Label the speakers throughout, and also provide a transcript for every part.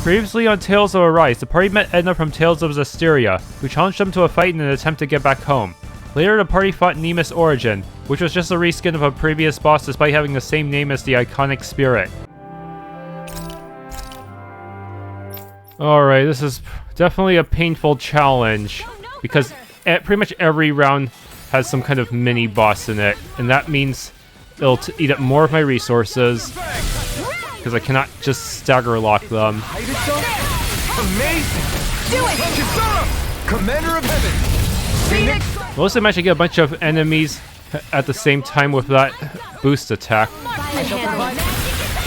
Speaker 1: Previously on Tales of Arise, the party met Edna from Tales of Zestiria, who challenged them to a fight in an attempt to get back home. Later, the party fought Nemus Origin, which was just a reskin of a previous boss despite having the same name as the iconic spirit. Alright, this is definitely a painful challenge, because pretty much every round has some kind of mini-boss in it, and that means it'll eat up more of my resources, because I cannot just stagger lock them.
Speaker 2: Amazing! Do it! Kisara! Commander of Heaven!
Speaker 1: Most of them actually get a bunch of enemies at the same time with that boost attack.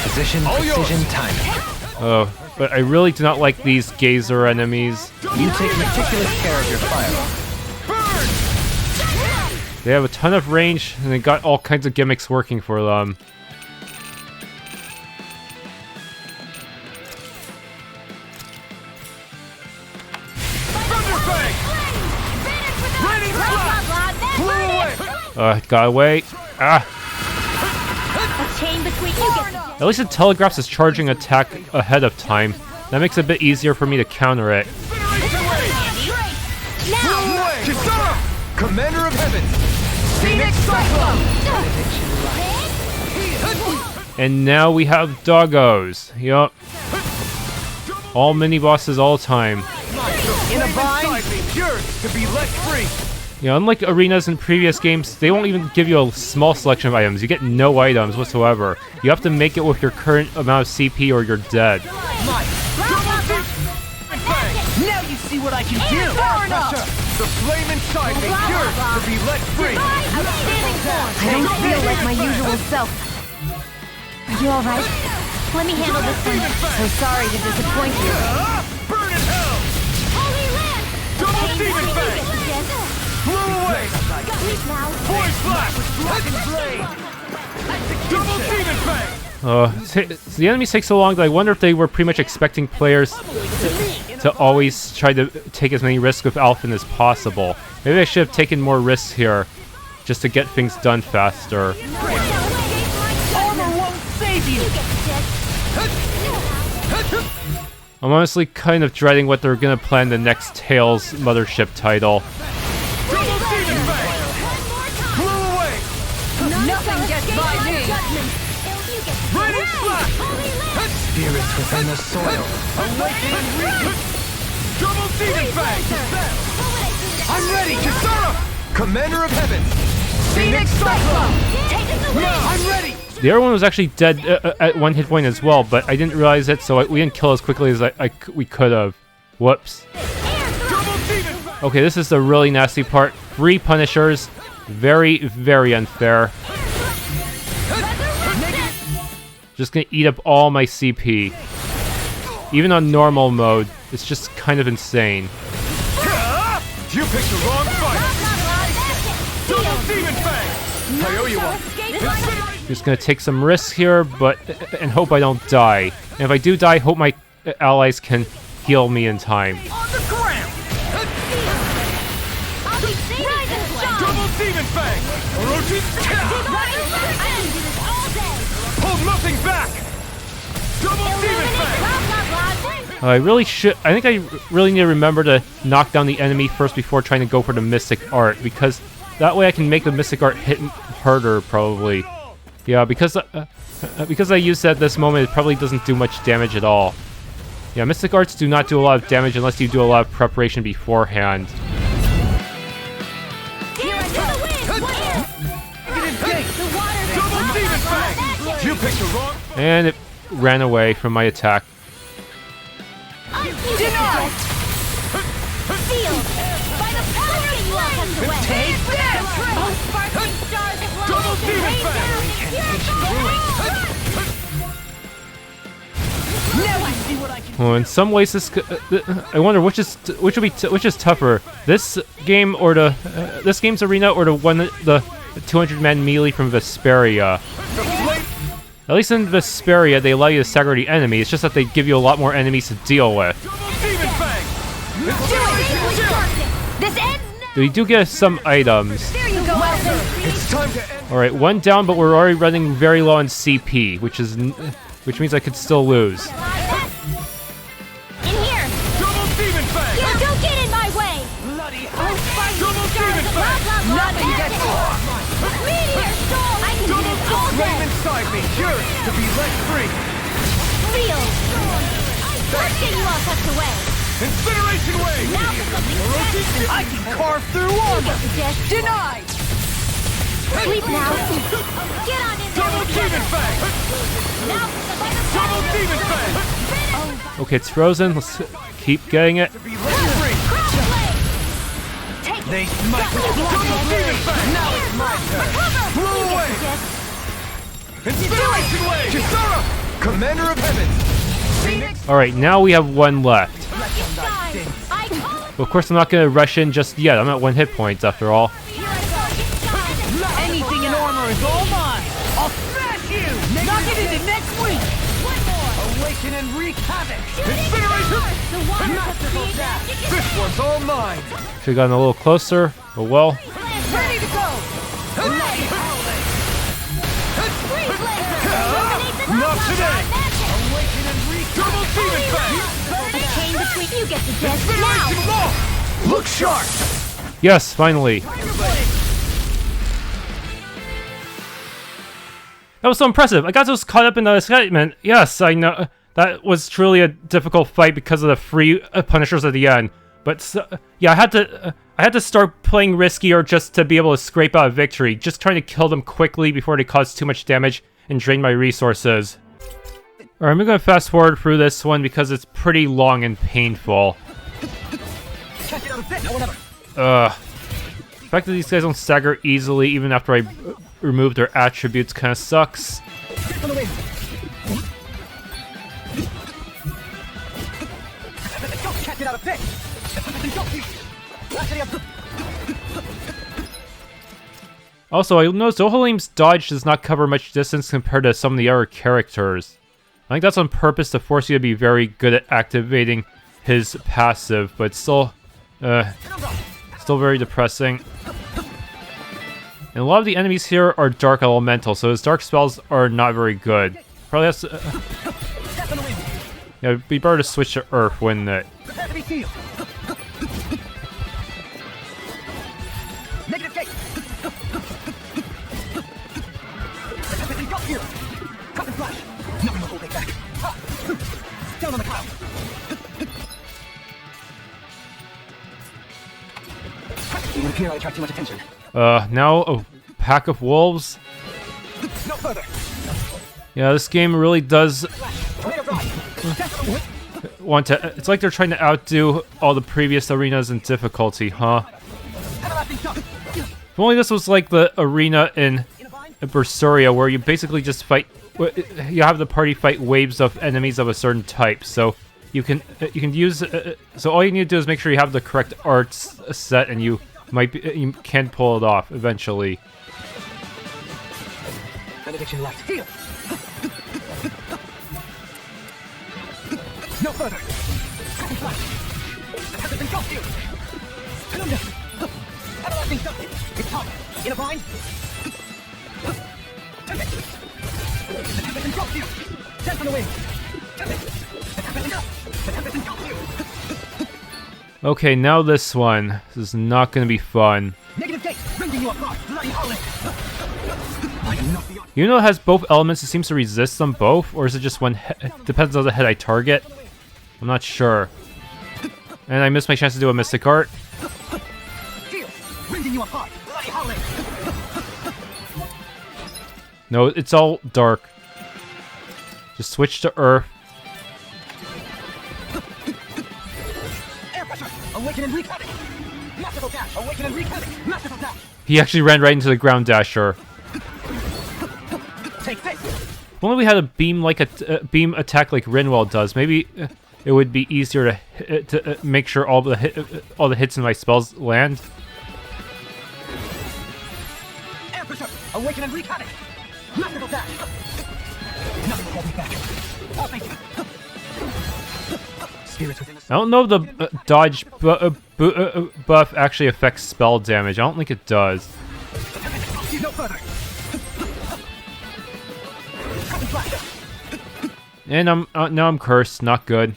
Speaker 2: Position, precision, timing.
Speaker 1: Oh, but I really do not like these geyser enemies.
Speaker 2: You take meticulous care of your firearm.
Speaker 1: They have a ton of range, and they got all kinds of gimmicks working for them. Got away. Ah! At least it telegraphs its charging attack ahead of time. That makes it a bit easier for me to counter it.
Speaker 2: Kisara! Commander of Heaven! Phoenix Cyclone!
Speaker 1: And now we have doggos. Yup. All mini bosses all the time.
Speaker 2: In a bind, yours to be let free.
Speaker 1: Yeah, unlike arenas in previous games, they won't even give you a small selection of items. You get no items whatsoever. You have to make it with your current amount of CP or you're dead.
Speaker 2: Now you see what I can do! The flame inside me yours to be let free!
Speaker 3: I don't feel like my usual self. Are you alright? Let me handle this one. So sorry to disappoint you.
Speaker 2: Burn in hell!
Speaker 3: Holy land!
Speaker 2: Double demon fang! Blew away! Voice flash! Double demon fang!
Speaker 1: The enemies take so long that I wonder if they were pretty much expecting players to always try to take as many risks with Alphen as possible. Maybe I should have taken more risks here, just to get things done faster.
Speaker 2: Armor won't save you!
Speaker 1: I'm honestly kind of dreading what they're gonna plan the next Tales Mothership title.
Speaker 2: Nothing gets by me! Ready, flash! Spirits within the soil, awakening region! Double demon fang! I'm ready, Kisara! Commander of Heaven! Phoenix Cyclone! I'm ready!
Speaker 1: The other one was actually dead at one hit point as well, but I didn't realize it, so we didn't kill as quickly as we could have. Whoops. Okay, this is the really nasty part. 3 Punishers. Very, very unfair. Just gonna eat up all my CP. Even on normal mode, it's just kind of insane.
Speaker 2: You picked the wrong fight! Double demon fang! I owe you one.
Speaker 1: Just gonna take some risks here, and hope I don't die. And if I do die, hope my allies can heal me in time.
Speaker 2: On the ground! Double demon fang! Hold nothing back! Double demon fang!
Speaker 1: I think I really need to remember to knock down the enemy first before trying to go for the Mystic Art, because that way I can make the Mystic Art hit harder, probably. Yeah, because I used that at this moment, it probably doesn't do much damage at all. Yeah, Mystic Arts do not do a lot of damage unless you do a lot of preparation beforehand.
Speaker 2: You picked the wrong...
Speaker 1: And it ran away from my attack.
Speaker 2: Denied! Take this! Double demon fang! Now I see what I can do!
Speaker 1: Well, in some ways, I wonder which is tougher, this game or this game's arena or the 200-man melee from Vesperia. At least in Vesperia, they allow you to stagger the enemy. It's just that they give you a lot more enemies to deal with. We do get some items. Alright, 1 down, but we're already running very low on CP, which means I could still lose.
Speaker 2: Demon Fang!
Speaker 3: Yeah, don't get in my way!
Speaker 2: Bloody
Speaker 3: I'll fight you,
Speaker 2: Double
Speaker 3: stars
Speaker 2: Demon
Speaker 3: of
Speaker 2: Fang!
Speaker 3: blah, blah, blah,
Speaker 2: Nothing gets
Speaker 3: magic. Meteor Soul! I can do this all
Speaker 2: Flame
Speaker 3: day!
Speaker 2: inside me, yours to be let free!
Speaker 3: Real! Let's get you all tucked away!
Speaker 2: Incineration Wave!
Speaker 3: Now for something
Speaker 2: I can carve through armor!
Speaker 3: Denied! Sleep now! Get on in there!
Speaker 2: Double Demon Fang!
Speaker 3: Now for the
Speaker 2: Double Demon Fang!
Speaker 1: Okay, it's frozen. Let's keep getting it.
Speaker 2: To be let free!
Speaker 3: Take
Speaker 2: They smite me! Double Demon Fang! Now it's my turn! Blow away! Incineration Wave! Kisara! Commander of Heavens! Phoenix!
Speaker 1: Alright, now we have one left.
Speaker 3: I call
Speaker 1: But of course, I'm not going to rush in just yet. I'm at 1 hit points after all.
Speaker 4: Anything in armor is all mine! I'll smash you! Knock it into next week!
Speaker 2: Awaken and wreak havoc! Incineration! This one's all mine!
Speaker 1: Should have gotten a little closer. Oh well.
Speaker 4: Ready to go!
Speaker 2: Not today!
Speaker 3: Awaken and wreak
Speaker 2: Double Demon Fang!
Speaker 3: the chain between you get the death now!
Speaker 2: Incineration Law! Look sharp!
Speaker 1: Yes, finally. That was so impressive. I got so caught up in the excitement. Yes, I know. That was truly a difficult fight because of the free punishers at the end. But yeah, I had to start playing riskier just to be able to scrape out a victory. Just trying to kill them quickly before they cause too much damage and drain my resources. Alright, I'm gonna fast forward through this one because it's pretty long and painful. The fact that these guys don't stagger easily even after I remove their attributes kind of sucks. Also, I noticed Dohalim's dodge does not cover much distance compared to some of the other characters. I think that's on purpose to force you to be very good at activating his passive, but still very depressing. And a lot of the enemies here are dark elemental, so his dark spells are not very good. Probably has to... yeah, it'd be better to switch to Earth, wouldn't it? Now a pack of wolves. Yeah, this game really does want to... It's like they're trying to outdo all the previous arenas in difficulty, huh? If only this was like the arena in Berseria, where you basically just fight... You have the party fight waves of enemies of a certain type, so you can use... so all you need to do is make sure you have the correct arts set, and you can pull it off eventually.
Speaker 2: Benediction light. Heal. No further. In a bind.
Speaker 1: Okay, now this one. This is not going to be fun. You know it has both elements, it seems to resist them both, or is it just one depends on the head I target? I'm not sure. And I missed my chance to do a Mystic Art. No, it's all dark. Just switch to Earth. He actually ran right into the ground dasher. If only we had a beam like a beam attack like Rinwell does. Maybe it would be easier to make sure all the hits in my spells land.
Speaker 4: Awaken and wreak havoc! Masterful dash! Nothing will hold me back. Oh, thank you. Spirits within the...
Speaker 1: I don't know if the dodge buff actually affects spell damage. I don't think it does.
Speaker 4: No further.
Speaker 1: And now I'm cursed. Not good.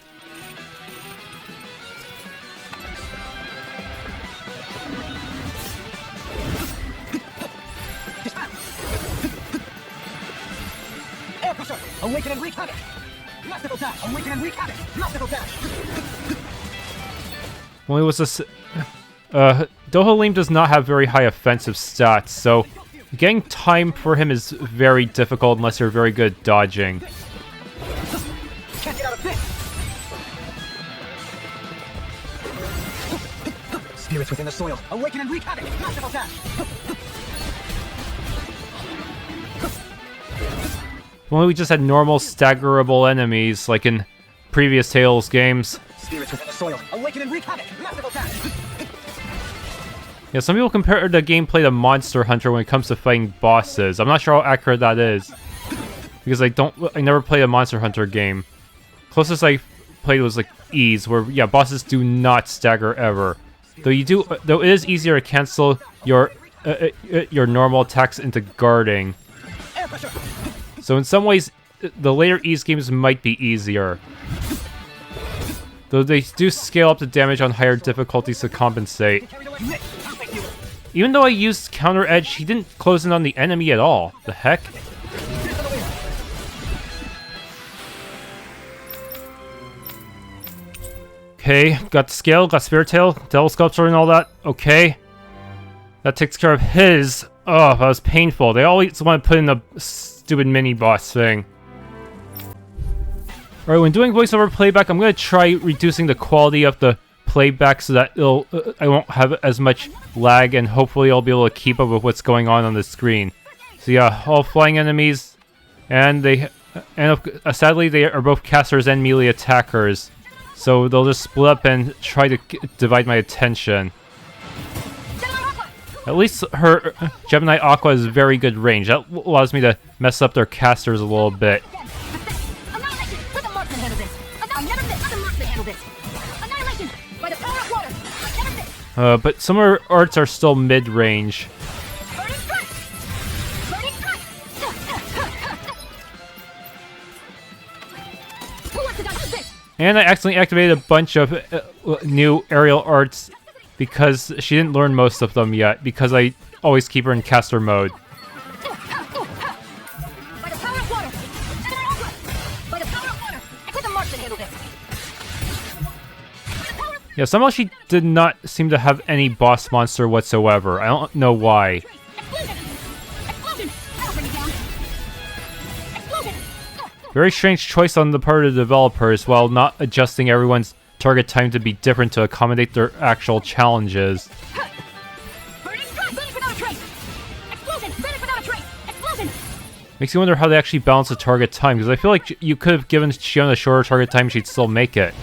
Speaker 4: Awaken and wreak havoc! Mystical dash! Awaken and wreak havoc! Mystical dash!
Speaker 1: Well, it was Dohalim does not have very high offensive stats, so getting time for him is very difficult unless you're very good at dodging.
Speaker 4: Can't get out of this! Spirits within the soil! Awaken and wreak havoc! Mystical dash!
Speaker 1: If only we just had normal staggerable enemies like in previous Tales games.
Speaker 4: Spirits within the soil! Awaken and wreak havoc! Mystical dash!
Speaker 1: Yeah, some people compare the gameplay to Monster Hunter when it comes to fighting bosses. I'm not sure how accurate that is, because I never played a Monster Hunter game. Closest I played was like Ease, where yeah, bosses do not stagger ever. Though it is easier to cancel your normal attacks into guarding. So in some ways, the later Ease games might be easier. Though they do scale up the damage on higher difficulties to compensate. Even though I used Counter Edge, he didn't close in on the enemy at all. The heck? Okay, got the scale, got Spirit Tail, Devil Sculpture and all that. Okay. That takes care of his. Oh, that was painful. They always want to put in a stupid mini-boss thing. Alright, when doing voiceover playback, I'm going to try reducing the quality of the playback so that I won't have as much lag, and hopefully I'll be able to keep up with what's going on the screen. So yeah, all flying enemies, and sadly they are both casters and melee attackers, so they'll just split up and try to divide my attention. At least her Gemini Aqua is very good range. That allows me to mess up their casters a little bit. But some of her arts are still mid-range. And I accidentally activated a bunch of new aerial arts because she didn't learn most of them yet, because I always keep her in caster mode. Yeah, somehow she did not seem to have any boss monster whatsoever. I don't know why. Very strange choice on the part of the developers, while not adjusting everyone's target time to be different to accommodate their actual challenges. Makes you wonder how they actually balance the target time, because I feel like you could have given Shionne a shorter target time, she'd still make it.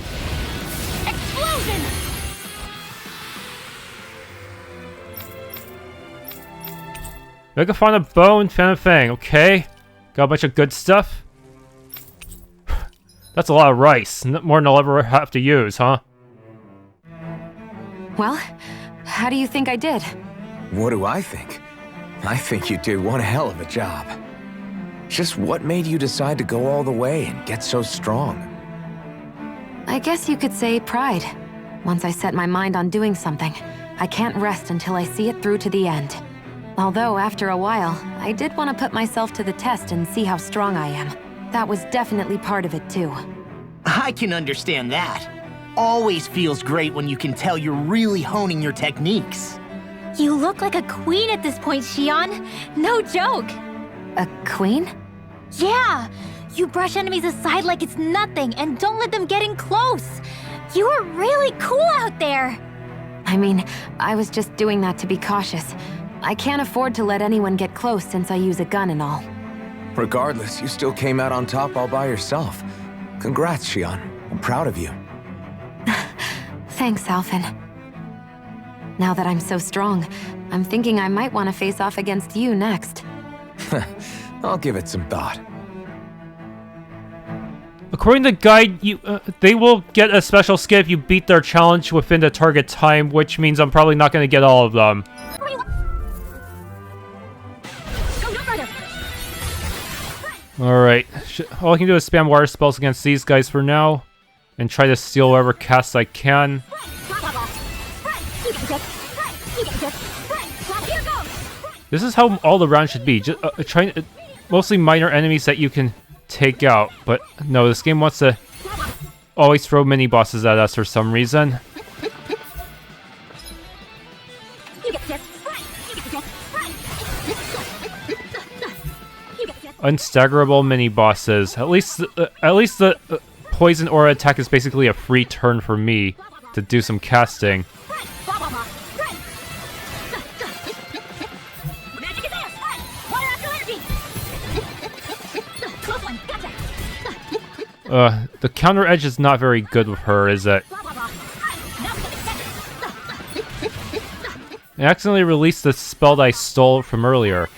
Speaker 1: Megafauna Bone, Fan Fang, okay. Got a bunch of good stuff. That's a lot of rice, more than I'll ever have to use, huh?
Speaker 3: Well, how do you think I did?
Speaker 5: What do I think? I think you did one hell of a job. Just what made you decide to go all the way and get so strong?
Speaker 3: I guess you could say pride. Once I set my mind on doing something, I can't rest until I see it through to the end. Although, after a while, I did want to put myself to the test and see how strong I am. That was definitely part of it, too.
Speaker 6: I can understand that. Always feels great when you can tell you're really honing your techniques.
Speaker 7: You look like a queen at this point, Shionne. No joke.
Speaker 3: A queen?
Speaker 7: Yeah. You brush enemies aside like it's nothing and don't let them get in close. You are really cool out there.
Speaker 3: I mean, I was just doing that to be cautious. I can't afford to let anyone get close since I use a gun and all.
Speaker 5: Regardless, you still came out on top all by yourself. Congrats, Shionne. I'm proud of you.
Speaker 3: Thanks, Alphen. Now that I'm so strong, I'm thinking I might want to face off against you next.
Speaker 5: I'll give it some thought.
Speaker 1: According to the guide, they will get a special skin if you beat their challenge within the target time, which means I'm probably not going to get all of them. Alright, all I can do is spam water spells against these guys for now, and try to steal whatever casts I can. This is how all the rounds should be, just mostly minor enemies that you can take out. But no, this game wants to always throw mini-bosses at us for some reason. Unstaggerable mini-bosses. At least the poison aura attack is basically a free turn for me to do some casting. The counter edge is not very good with her, is it? I accidentally released the spell that I stole from earlier.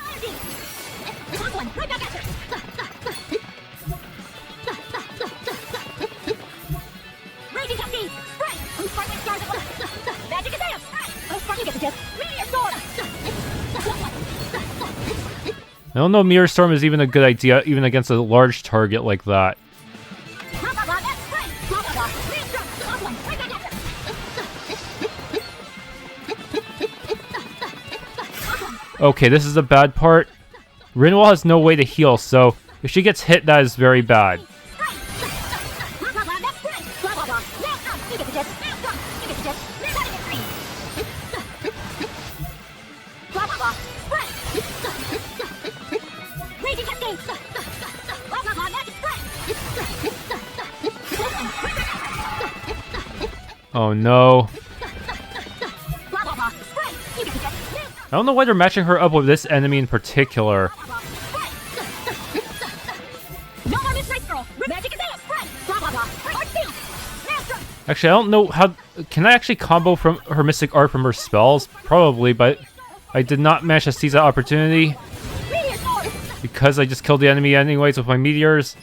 Speaker 1: I don't know if Mirror Storm is even a good idea, even against a large target like that. Okay, this is the bad part. Rinwell has no way to heal, so if she gets hit, that is very bad. Oh no. I don't know why they're matching her up with this enemy in particular. Actually, I don't know how... Can I actually combo from her Mystic Art from her spells? Probably, but I did not manage to seize that opportunity. Because I just killed the enemy anyways with my meteors.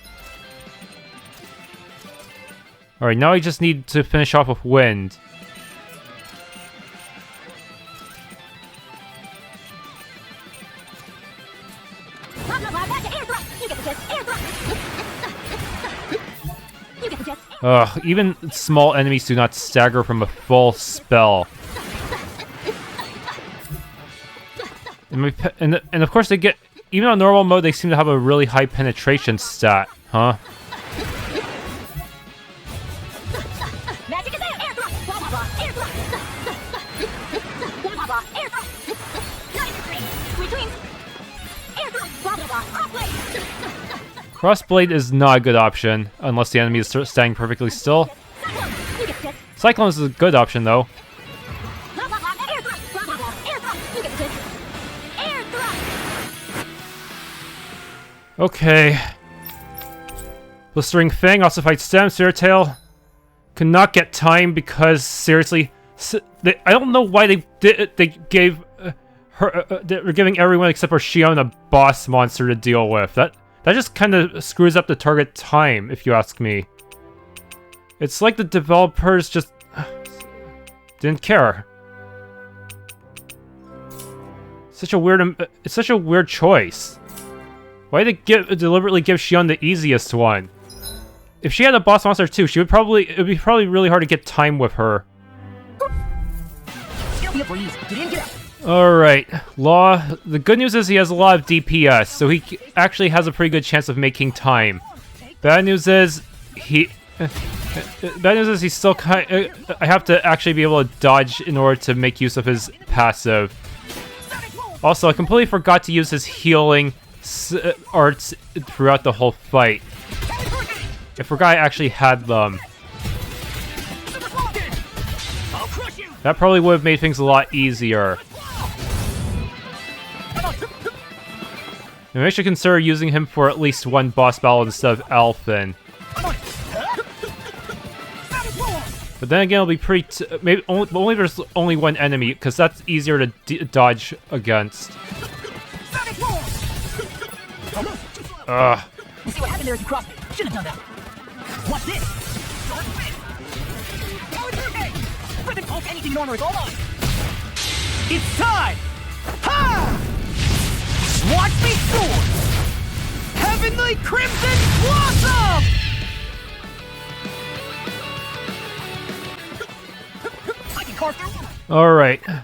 Speaker 1: Alright, now I just need to finish off with Wind. Ugh, even small enemies do not stagger from a full spell. And of course they get... Even on normal mode, they seem to have a really high penetration stat, huh? Crossblade is not a good option, unless the enemy is standing perfectly still. Cyclone is a good option, though. Okay. Blistering Fang also fights Stem. Tail could not get time because, seriously, I don't know why they gave her... they're giving everyone except for Shionne a boss monster to deal with. That just kind of screws up the target time, if you ask me. It's like the developers just didn't care. It's such a weird choice. Why did they deliberately give Shionne the easiest one? If she had a boss monster too, it would be probably really hard to get time with her. Alright, Law. The good news is he has a lot of DPS, so he actually has a pretty good chance of making time. Bad news is he's still I have to actually be able to dodge in order to make use of his passive. Also, I completely forgot to use his healing arts throughout the whole fight. I forgot I actually had them. That probably would have made things a lot easier. Maybe I should consider using him for at least one boss battle instead of Alphen. But then again, it'll be pretty... maybe only there's only one enemy, because that's easier to dodge against. Ugh.
Speaker 4: You see what happened there as you crossed me? Shouldn't have done that. What's this? Flippin' poke anything normal is all mine. It's time! Ha! Watch me soar! Heavenly Crimson Blossom! I can carve through.
Speaker 1: Alright. I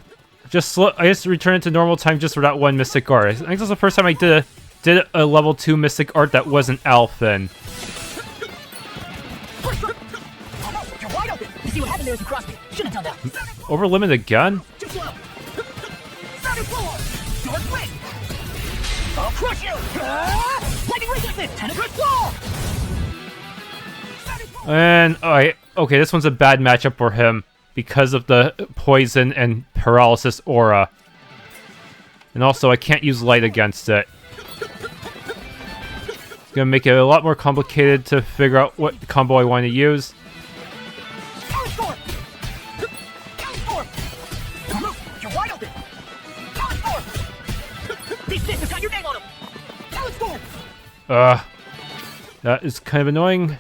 Speaker 1: just returned to normal time just for that one Mystic Art. I think this is the first time I did did a level 2 Mystic Art that wasn't Alphen.
Speaker 4: You're wide open. You see what happened there as you crossed me. Shouldn't have done that.
Speaker 1: Over limit again?
Speaker 4: Too slow. Door split. I'll crush you. Lightning resistance. Tenebrous claw.
Speaker 1: And, okay, this one's a bad matchup for him because of the poison and paralysis aura. And also, I can't use light against it. It's gonna make it a lot more complicated to figure out what combo I want to use.
Speaker 4: You're wide open. This got your name on him.
Speaker 1: That is kind of annoying.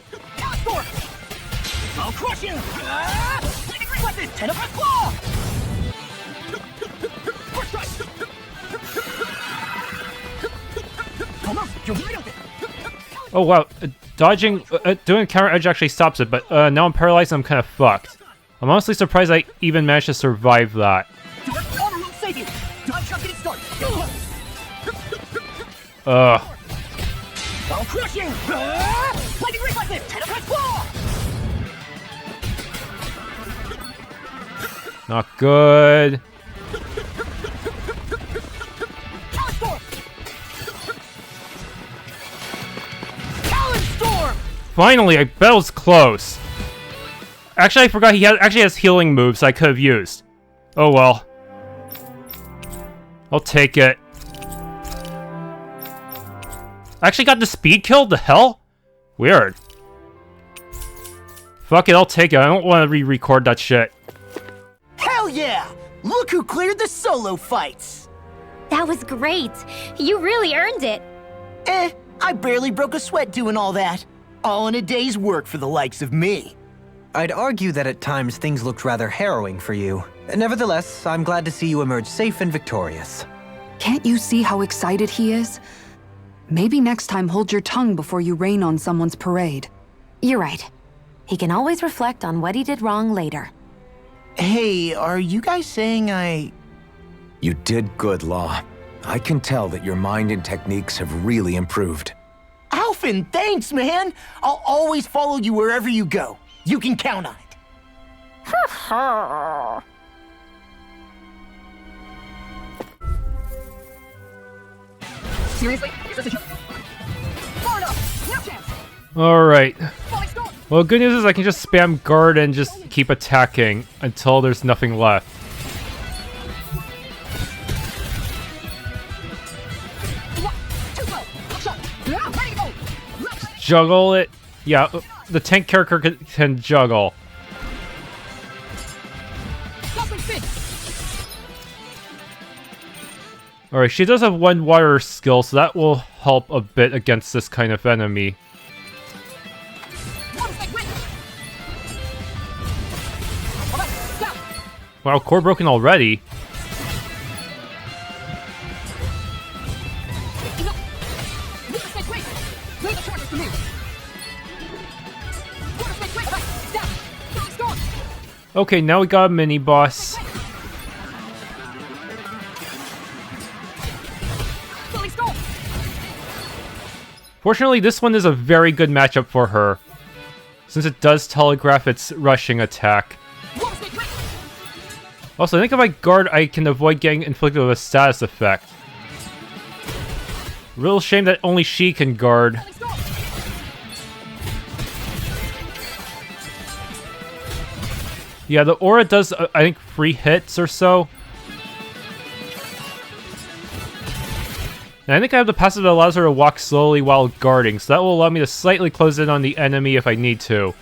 Speaker 4: I'll crush you. Lightning resistance. Tenebrous claw. First strike. You're wide open.
Speaker 1: Oh wow, dodging, doing a counter edge actually stops it, but now I'm paralyzed and I'm kind of fucked. I'm honestly surprised I even managed to survive that.
Speaker 4: Dark armor won't save you. Dodge shot getting started.
Speaker 1: Ugh.
Speaker 4: I'll crush you. Lightning resistance. Tenebrous claw.
Speaker 1: Not good. Finally, I bet it was close. Actually, I forgot he actually has healing moves I could have used. Oh well. I'll take it. I actually got the speed kill? The hell? Weird. Fuck it, I'll take it. I don't want to re-record that shit.
Speaker 6: Hell yeah! Look who cleared the solo fights!
Speaker 7: That was great. You really earned it.
Speaker 6: I barely broke a sweat doing all that. All in a day's work for the likes of me.
Speaker 8: I'd argue that at times things looked rather harrowing for you. Nevertheless, I'm glad to see you emerge safe and victorious.
Speaker 9: Can't you see how excited he is? Maybe next time hold your tongue before you rain on someone's parade.
Speaker 3: You're right. He can always reflect on what he did wrong later.
Speaker 6: Hey, are you guys saying I...
Speaker 5: You did good, Law. I can tell that your mind and techniques have really improved.
Speaker 6: Alphen, thanks, man! I'll always follow you wherever you go. You can count on it.
Speaker 4: Seriously? Is this a joke? Far enough. No chance.
Speaker 1: Alright.
Speaker 4: Falling storm.
Speaker 1: Well, good news is I can just spam guard and just keep attacking until there's nothing left.
Speaker 4: Too slow. Shot. Ready to go.
Speaker 1: Juggle it. Yeah, the tank character can juggle. Alright, she does have one water skill, so that will help a bit against this kind of enemy. Wow, core broken already. Okay, now we got a mini boss. Fortunately, this one is a very good matchup for her, since it does telegraph its rushing attack. Also, I think if I guard, I can avoid getting inflicted with a status effect. Real shame that only she can guard. Yeah, the aura does, I think, 3 hits or so. And I think I have the passive that allows her to walk slowly while guarding, so that will allow me to slightly close in on the enemy if I need to.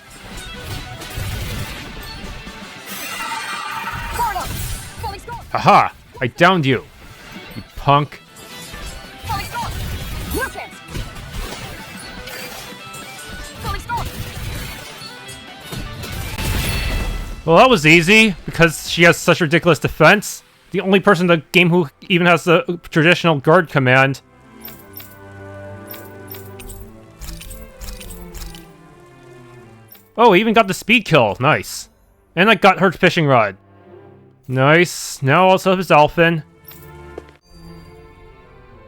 Speaker 1: Aha! I downed you, you punk. Well, that was easy, because she has such ridiculous defense. The only person in the game who even has the traditional guard command. Oh, I even got the speed kill. Nice. And I got her fishing rod. Nice. Now also has Alphen.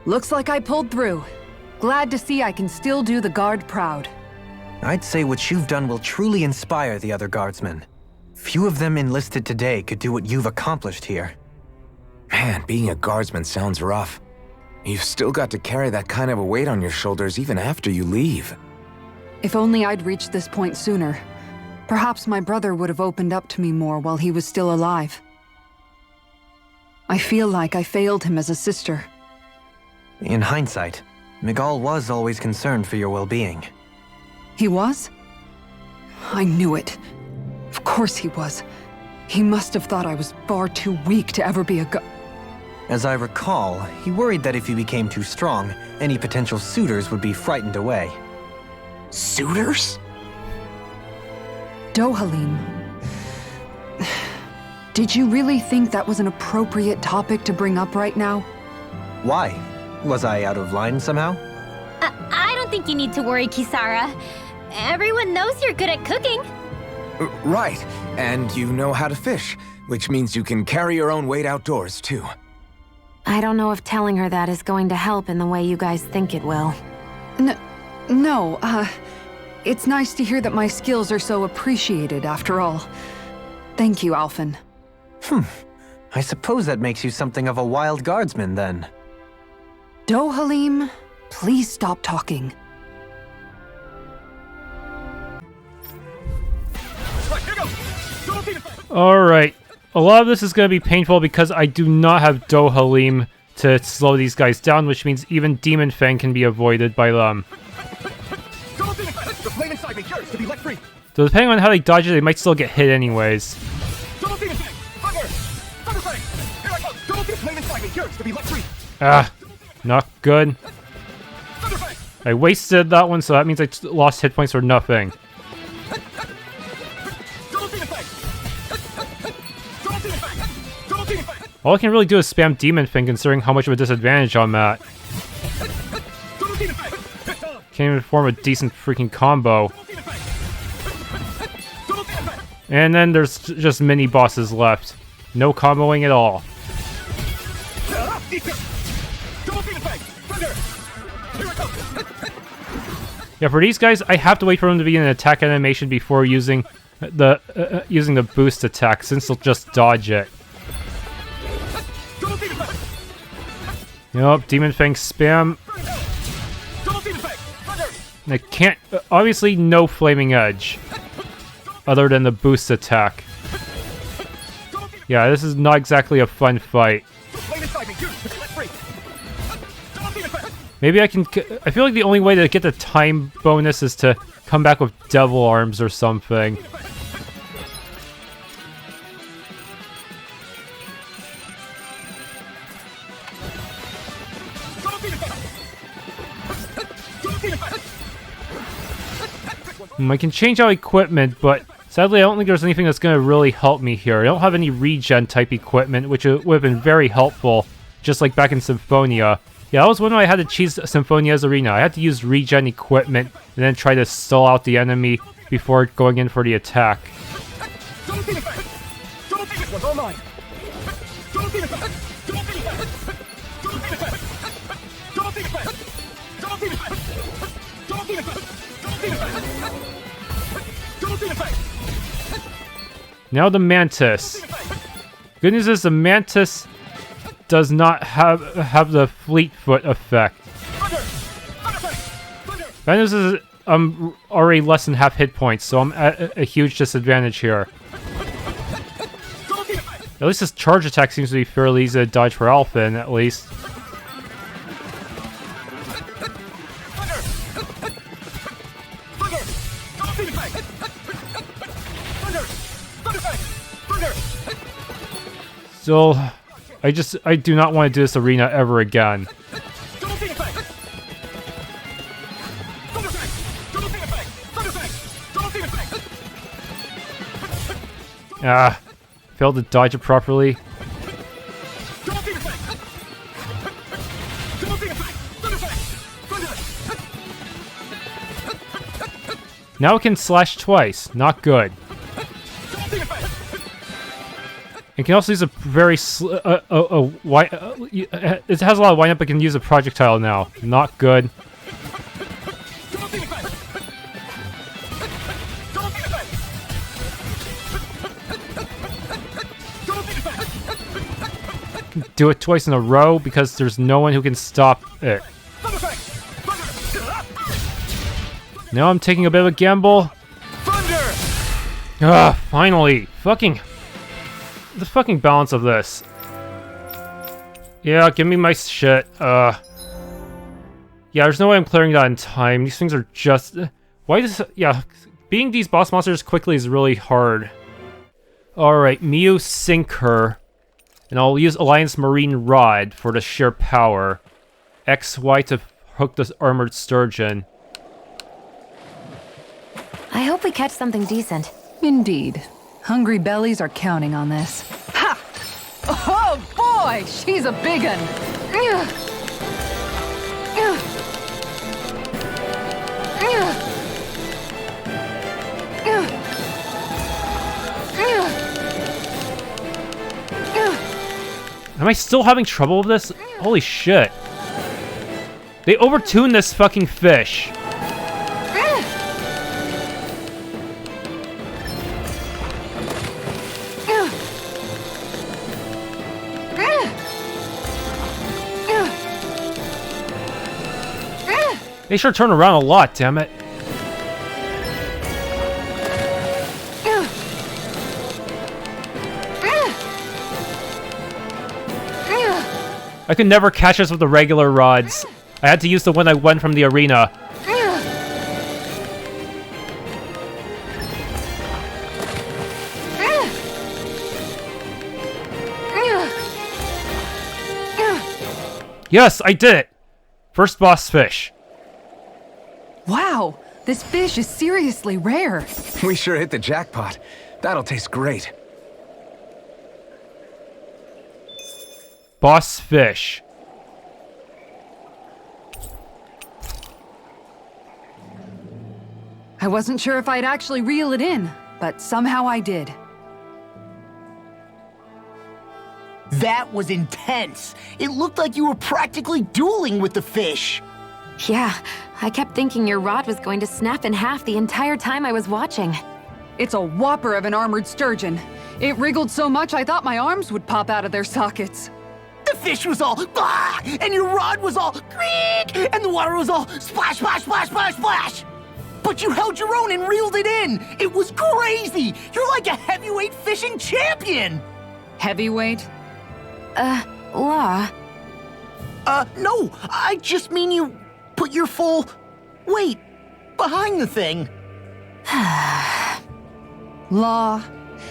Speaker 9: Looks like I pulled through. Glad to see I can still do the guard proud.
Speaker 8: I'd say what you've done will truly inspire the other guardsmen. Few of them enlisted today could do what you've accomplished here.
Speaker 5: Man, being a guardsman sounds rough. You've still got to carry that kind of a weight on your shoulders even after you leave.
Speaker 9: If only I'd reached this point sooner. Perhaps my brother would have opened up to me more while he was still alive. I feel like I failed him as a sister.
Speaker 8: In hindsight, Miguel was always concerned for your well-being.
Speaker 9: He was? I knew it. Of course he was. He must have thought I was far too weak to ever be a
Speaker 8: As I recall, he worried that if you became too strong, any potential suitors would be frightened away.
Speaker 6: Suitors?
Speaker 9: Dohalim. Did you really think that was an appropriate topic to bring up right now?
Speaker 8: Why? Was I out of line somehow?
Speaker 7: I don't think you need to worry, Kisara. Everyone knows you're good at cooking.
Speaker 5: Right, and you know how to fish, which means you can carry your own weight outdoors, too.
Speaker 3: I don't know if telling her that is going to help in the way you guys think it will.
Speaker 9: No, it's nice to hear that my skills are so appreciated after all. Thank you, Alphen.
Speaker 8: I suppose that makes you something of a wild guardsman, then.
Speaker 9: Dohalim, please stop talking.
Speaker 1: Alright. A lot of this is going to be painful because I do not have Dohalim to slow these guys down, which means even Demon Fang can be avoided by them. So depending on how they dodge it, they might still get hit anyways. Ah, not good. I wasted that one, so that means I lost hit points for nothing. All I can really do is spam Demon Fang, considering how much of a disadvantage I'm at. Can't even form a decent freaking combo. And then there's just mini bosses left. No comboing at all. Yeah, for these guys, I have to wait for them to be in an attack animation before using the boost attack, since they'll just dodge it. Yup, Demon Fang spam. And I can't... obviously, no Flaming Edge. Other than the boost attack. Yeah, this is not exactly a fun fight. Maybe I can... I feel like the only way to get the time bonus is to come back with Devil Arms or something. I can change out equipment, but sadly I don't think there's anything that's going to really help me here. I don't have any regen type equipment, which would have been very helpful, just like back in Symphonia. Yeah, that was when I had to choose Symphonia's arena. I had to use regen equipment and then try to stall out the enemy before going in for the attack. Now the Mantis. Good news is the Mantis does not have the Fleetfoot effect. Bad news is I'm already less than half hit points, so I'm at a huge disadvantage here. At least this charge attack seems to be fairly easy to dodge for Alphen, at least. So, I do not want to do this arena ever again. Ah, failed to dodge it properly. Now it can slash twice, not good. It can also use a very it has a lot of wind up, but can use a projectile now. Not good. do it twice in a row because there's no one who can stop it. Now I'm taking a bit of a gamble. Ah, finally! The fucking balance of this. Yeah, give me my shit. Yeah, there's no way I'm clearing that in time. These things are just... Why does... Yeah, beating these boss monsters quickly is really hard. Alright, Miu Sinker. And I'll use Alliance Marine Rod for the sheer power. XY to hook this armored sturgeon.
Speaker 3: I hope we catch something decent.
Speaker 9: Indeed. Hungry bellies are counting on this. Ha! Oh boy, she's a big un!
Speaker 1: Am I still having trouble with this? Holy shit. They overtuned this fucking fish. They sure turn around a lot, damn it. I could never catch us with the regular rods. I had to use the one I won from the arena. Yes, I did it! First boss fish.
Speaker 9: Wow, this fish is seriously rare.
Speaker 5: We sure hit the jackpot. That'll taste great.
Speaker 1: Boss fish.
Speaker 9: I wasn't sure if I'd actually reel it in, but somehow I did.
Speaker 6: That was intense. It looked like you were practically dueling with the fish.
Speaker 3: Yeah, I kept thinking your rod was going to snap in half the entire time I was watching.
Speaker 9: It's a whopper of an armored sturgeon. It wriggled so much I thought my arms would pop out of their sockets.
Speaker 6: The fish was all bah, and your rod was all creak, and the water was all splash, splash, splash, splash, splash. But you held your own and reeled it in. It was crazy. You're like a heavyweight fishing champion.
Speaker 9: Heavyweight?
Speaker 3: Law.
Speaker 6: No, I just mean you put your full weight behind the thing.
Speaker 9: Law,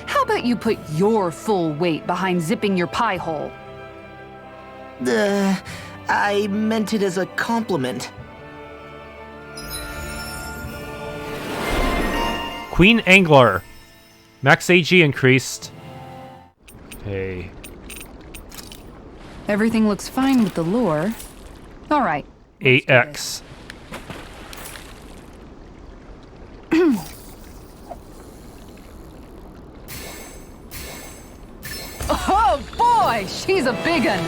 Speaker 9: how about you put your full weight behind zipping your pie hole?
Speaker 6: I meant it as a compliment.
Speaker 1: Queen Angler. Max AG increased. Okay.
Speaker 9: Everything looks fine with the lure. All right.
Speaker 1: AX.
Speaker 9: Oh boy, she's a big un.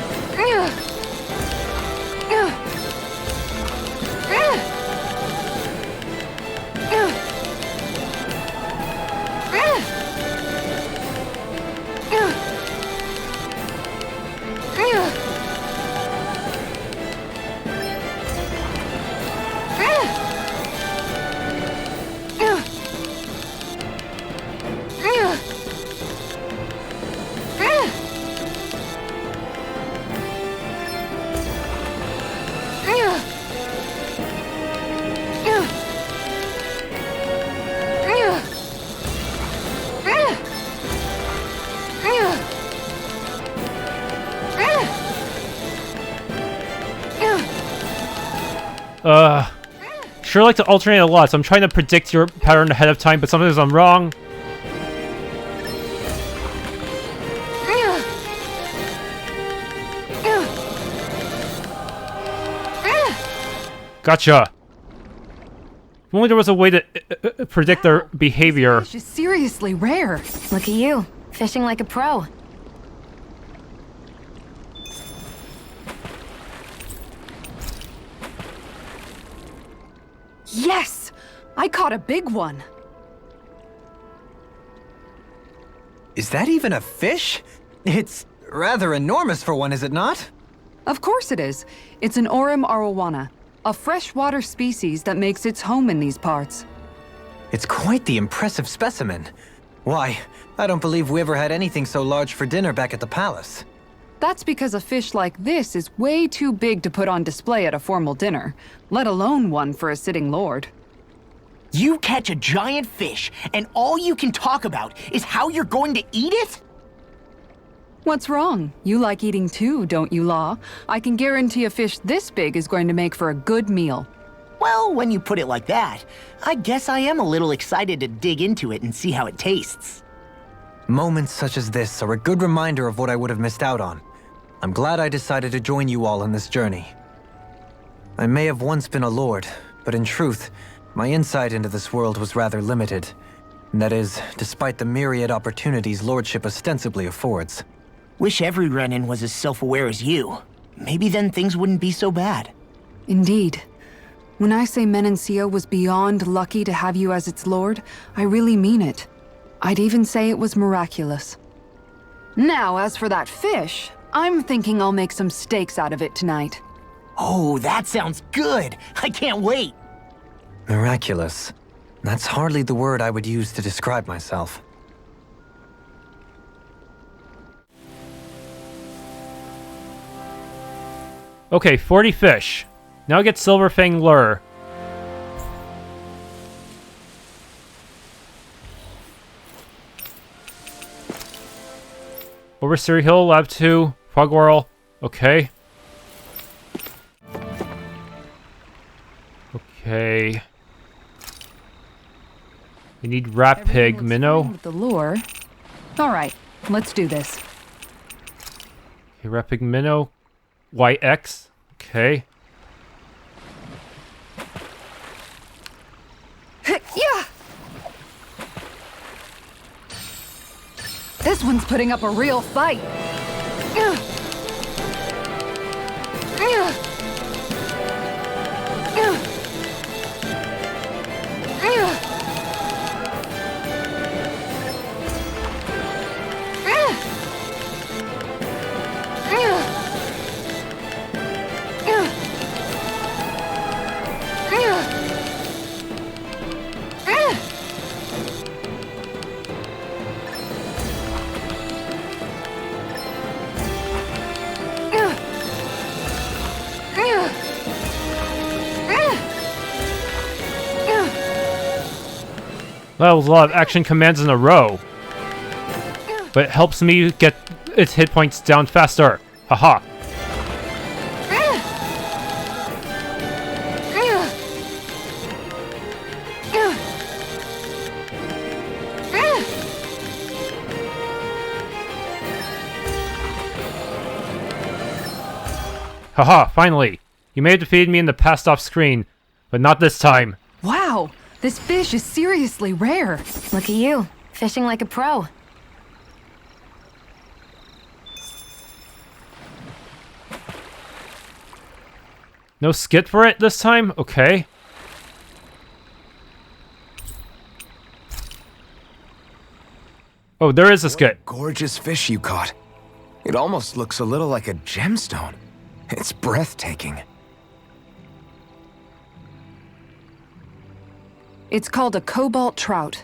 Speaker 1: Sure like to alternate a lot, so I'm trying to predict your pattern ahead of time, but sometimes I'm wrong. Gotcha. If only there was a way to predict their behavior.
Speaker 9: Fish is seriously rare.
Speaker 3: Look at you, fishing like a pro.
Speaker 9: Yes! I caught a big one.
Speaker 8: Is that even a fish? It's rather enormous for one, is it not?
Speaker 9: Of course it is. It's an Orim arowana, a freshwater species that makes its home in these parts.
Speaker 8: It's quite the impressive specimen. Why, I don't believe we ever had anything so large for dinner back at the palace.
Speaker 9: That's because a fish like this is way too big to put on display at a formal dinner, let alone one for a sitting lord.
Speaker 6: You catch a giant fish, and all you can talk about is how you're going to eat it?
Speaker 9: What's wrong? You like eating too, don't you, Law? I can guarantee a fish this big is going to make for a good meal.
Speaker 6: Well, when you put it like that, I guess I am a little excited to dig into it and see how it tastes.
Speaker 8: Moments such as this are a good reminder of what I would have missed out on. I'm glad I decided to join you all on this journey. I may have once been a lord, but in truth, my insight into this world was rather limited. And that is, despite the myriad opportunities lordship ostensibly affords.
Speaker 6: Wish every Renan was as self-aware as you. Maybe then things wouldn't be so bad.
Speaker 9: Indeed. When I say Menancia was beyond lucky to have you as its lord, I really mean it. I'd even say it was miraculous. Now, as for that fish, I'm thinking I'll make some steaks out of it tonight.
Speaker 6: Oh, that sounds good! I can't wait!
Speaker 8: Miraculous. That's hardly the word I would use to describe myself.
Speaker 1: Okay, 40 fish. Now get Silverfang Lure. Overseer Hill, Lab 2, Fogwhirl. Okay. Okay. We need Rat Pig, Minnow.
Speaker 9: With the lure. All right, let's do this.
Speaker 1: Okay, Rat Pig, Minnow. YX. Okay.
Speaker 9: Yeah. This one's putting up a real fight.
Speaker 1: That was a lot of action commands in a row. But it helps me get its hit points down faster. Haha. Haha, finally. You may have defeated me in the past off screen, but not this time.
Speaker 9: Wow, this fish is seriously rare.
Speaker 3: Look at you, fishing like a pro.
Speaker 1: No skit for it this time? Okay. Oh, there is a skit.
Speaker 5: Gorgeous fish you caught. It almost looks a little like a gemstone. It's breathtaking.
Speaker 9: It's called a cobalt trout.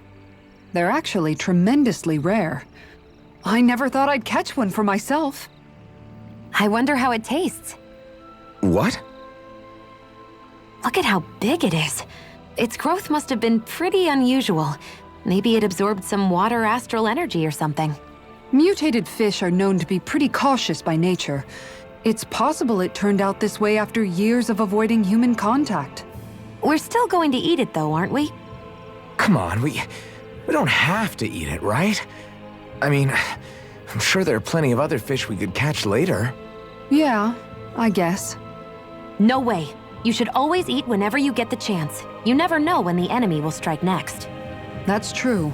Speaker 9: They're actually tremendously rare. I never thought I'd catch one for myself.
Speaker 3: I wonder how it tastes.
Speaker 5: What?
Speaker 3: Look at how big it is. Its growth must have been pretty unusual. Maybe it absorbed some water astral energy or something.
Speaker 9: Mutated fish are known to be pretty cautious by nature. It's possible it turned out this way after years of avoiding human contact.
Speaker 3: We're still going to eat it though, aren't we?
Speaker 5: Come on, we don't have to eat it, right? I mean, I'm sure there are plenty of other fish we could catch later.
Speaker 9: Yeah, I guess.
Speaker 3: No way. You should always eat whenever you get the chance. You never know when the enemy will strike next.
Speaker 9: That's true.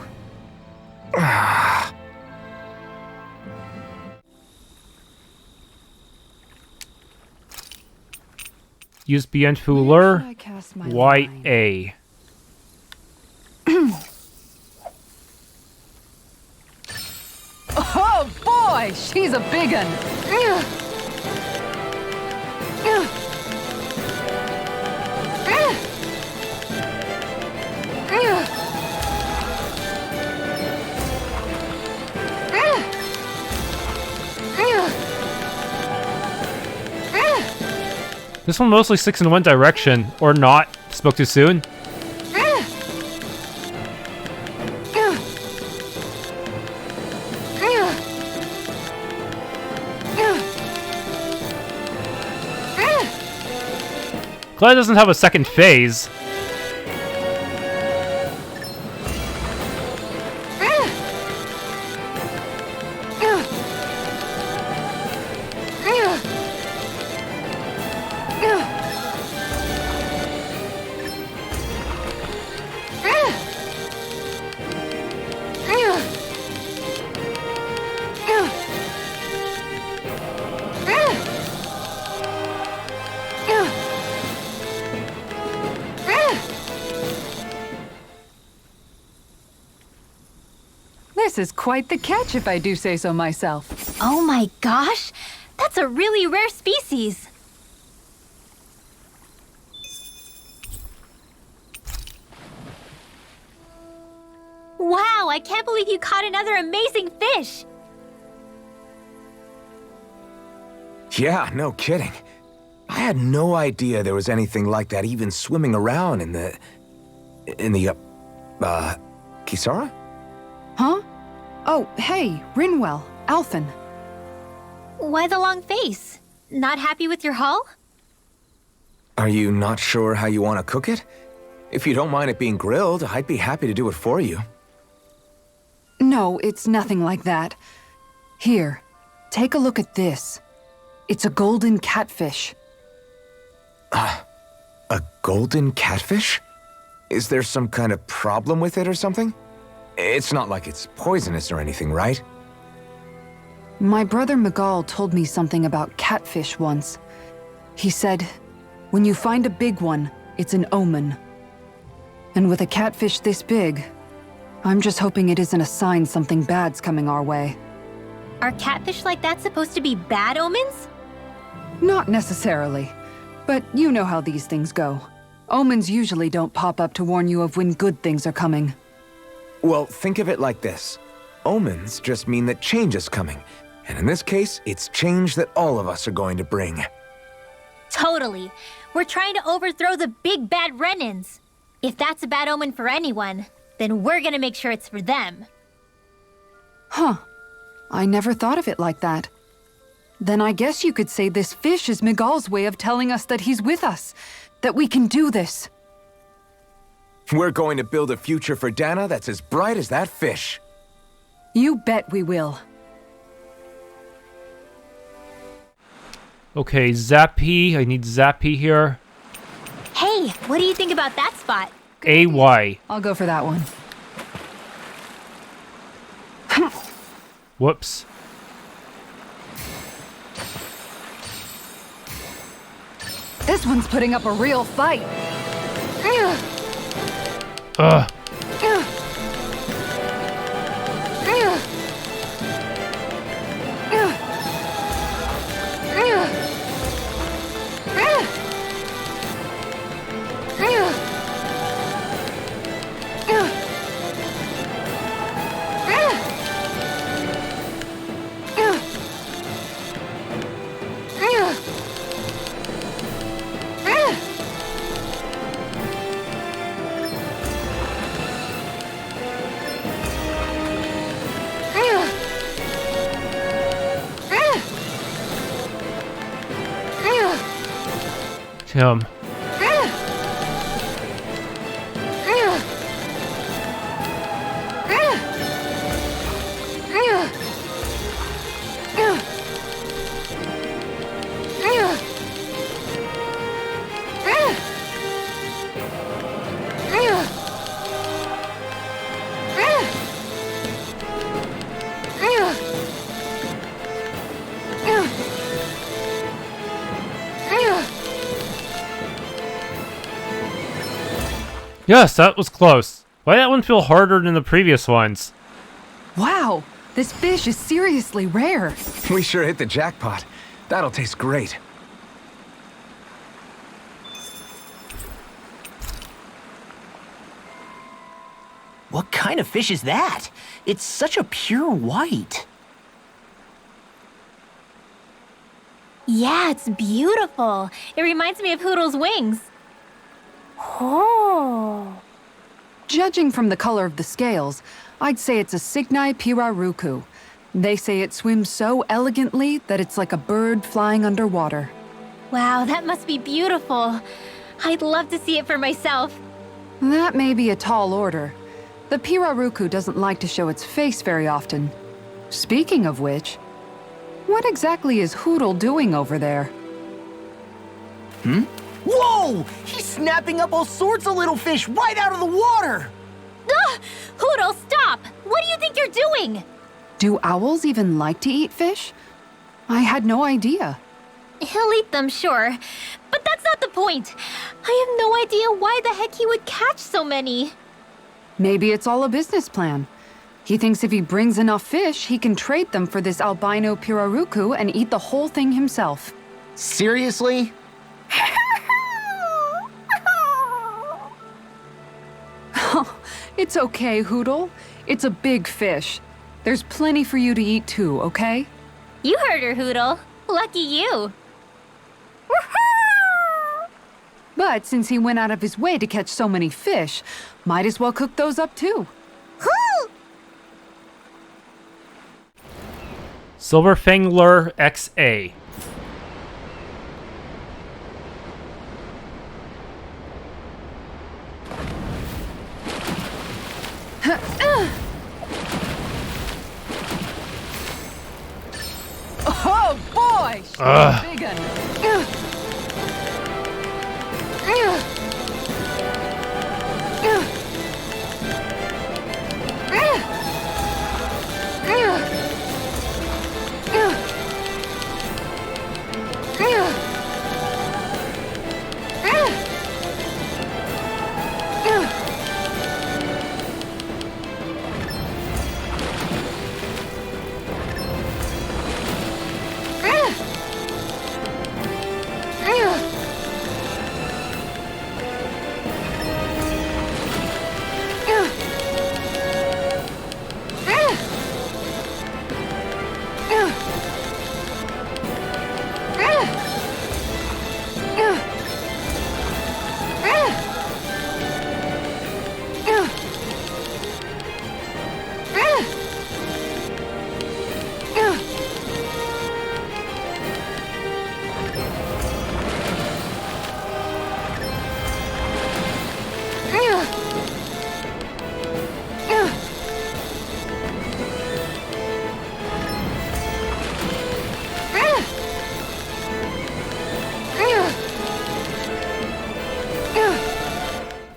Speaker 1: Use Bien Fouler. YA.
Speaker 6: Oh boy!
Speaker 9: boy, she's a big un.
Speaker 1: This one mostly sticks in one direction, or not. Spoke too soon. Glad it doesn't have a second phase.
Speaker 9: This is quite the catch, if I do say so myself.
Speaker 7: Oh my gosh! That's a really rare species! Wow, I can't believe you caught another amazing fish!
Speaker 5: Yeah, no kidding. I had no idea there was anything like that even swimming around in the Kisara?
Speaker 9: Huh? Oh, hey, Rinwell, Alphen.
Speaker 7: Why the long face? Not happy with your haul?
Speaker 5: Are you not sure how you want to cook it? If you don't mind it being grilled, I'd be happy to do it for you.
Speaker 9: No, it's nothing like that. Here, take a look at this. It's a golden catfish.
Speaker 5: A golden catfish? Is there some kind of problem with it or something? It's not like it's poisonous or anything, right?
Speaker 9: My brother Miguel told me something about catfish once. He said, when you find a big one, it's an omen. And with a catfish this big, I'm just hoping it isn't a sign something bad's coming our way.
Speaker 7: Are catfish like that supposed to be bad omens?
Speaker 9: Not necessarily, but you know how these things go. Omens usually don't pop up to warn you of when good things are coming.
Speaker 5: Well, think of it like this. Omens just mean that change is coming. And in this case, it's change that all of us are going to bring.
Speaker 7: Totally. We're trying to overthrow the big bad Renans. If that's a bad omen for anyone, then we're gonna make sure it's for them.
Speaker 9: Huh. I never thought of it like that. Then I guess you could say this fish is Miguel's way of telling us that he's with us. That we can do this.
Speaker 5: We're going to build a future for Dahna that's as bright as that fish.
Speaker 9: You bet we will.
Speaker 1: Okay, Zappy. I need Zappy here.
Speaker 7: Hey, what do you think about that spot?
Speaker 1: AY.
Speaker 9: I'll go for that one.
Speaker 1: Whoops.
Speaker 9: This one's putting up a real fight.
Speaker 1: Ugh. Him. Yes, that was close. Why did that one feel harder than the previous ones?
Speaker 9: Wow, this fish is seriously rare.
Speaker 5: We sure hit the jackpot. That'll taste great.
Speaker 6: What kind of fish is that? It's such a pure white.
Speaker 7: Yeah, it's beautiful. It reminds me of Hoodle's wings. Oh.
Speaker 9: Judging from the color of the scales, I'd say it's a Cygnai piraruku. They say it swims so elegantly that it's like a bird flying underwater.
Speaker 7: Wow, that must be beautiful. I'd love to see it for myself.
Speaker 9: That may be a tall order. The piraruku doesn't like to show its face very often. Speaking of which, what exactly is Hoodle doing over there?
Speaker 6: Whoa! He's snapping up all sorts of little fish right out of the water!
Speaker 7: Ugh! Hoodle, stop! What do you think you're doing?
Speaker 9: Do owls even like to eat fish? I had no idea.
Speaker 7: He'll eat them, sure. But that's not the point. I have no idea why the heck he would catch so many.
Speaker 9: Maybe it's all a business plan. He thinks if he brings enough fish, he can trade them for this albino piraruku and eat the whole thing himself.
Speaker 6: Seriously?
Speaker 9: It's okay, Hoodle. It's a big fish. There's plenty for you to eat too, okay?
Speaker 7: You heard her, Hoodle. Lucky you.
Speaker 9: But since he went out of his way to catch so many fish, might as well cook those up too.
Speaker 1: Silverfang Lure XA.
Speaker 9: Oh boy! Big un.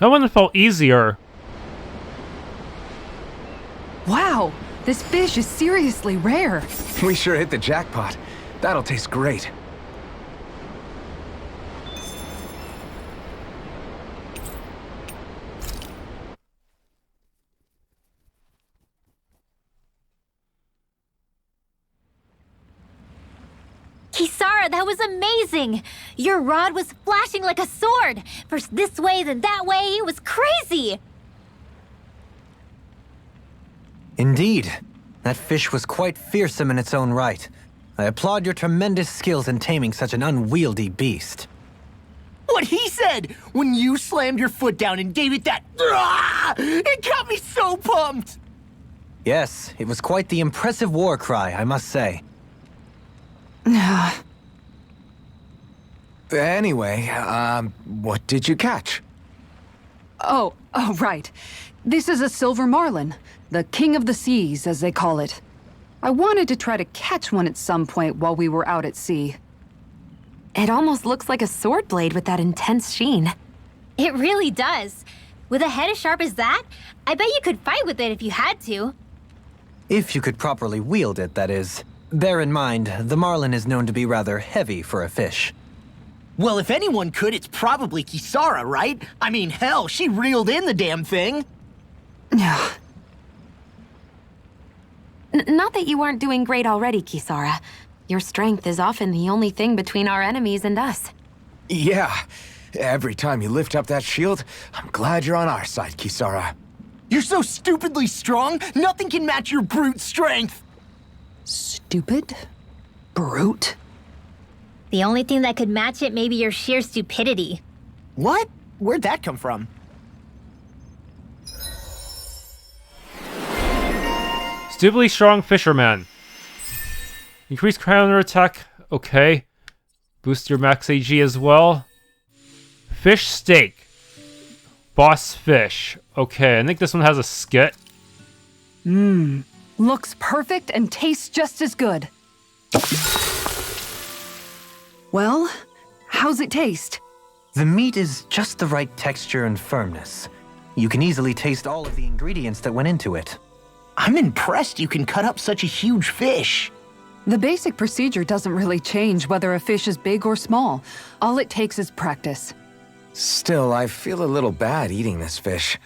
Speaker 1: That one felt easier.
Speaker 9: Wow, this fish is seriously rare.
Speaker 5: We sure hit the jackpot. That'll taste great.
Speaker 7: Kisara, that was amazing! Your rod was flashing like a sword! First this way, then that way, it was crazy!
Speaker 8: Indeed. That fish was quite fearsome in its own right. I applaud your tremendous skills in taming such an unwieldy beast.
Speaker 6: What he said when you slammed your foot down and gave it that... It got me so pumped!
Speaker 8: Yes, it was quite the impressive war cry, I must say.
Speaker 5: Anyway, what did you catch?
Speaker 9: Oh, right. This is a silver marlin, the king of the seas, as they call it. I wanted to try to catch one at some point while we were out at sea.
Speaker 3: It almost looks like a sword blade with that intense sheen.
Speaker 7: It really does. With a head as sharp as that, I bet you could fight with it if you had to.
Speaker 8: If you could properly wield it, that is. Bear in mind, the marlin is known to be rather heavy for a fish.
Speaker 6: Well, if anyone could, it's probably Kisara, right? I mean, hell, she reeled in the damn thing.
Speaker 3: Not that you aren't doing great already, Kisara. Your strength is often the only thing between our enemies and us.
Speaker 5: Yeah. Every time you lift up that shield, I'm glad you're on our side, Kisara.
Speaker 6: You're so stupidly strong, nothing can match your brute strength!
Speaker 9: Stupid? Brute?
Speaker 7: The only thing that could match it may be your sheer stupidity.
Speaker 6: What? Where'd that come from?
Speaker 1: Stupidly strong fisherman. Increase counterattack. Okay. Boost your max AG as well. Fish steak. Boss fish. Okay, I think this one has a skit.
Speaker 9: Looks perfect and tastes just as good. Well, how's it taste?
Speaker 8: The meat is just the right texture and firmness. You can easily taste all of the ingredients that went into it.
Speaker 6: I'm impressed you can cut up such a huge fish.
Speaker 9: The basic procedure doesn't really change whether a fish is big or small. All it takes is practice.
Speaker 5: Still, I feel a little bad eating this fish.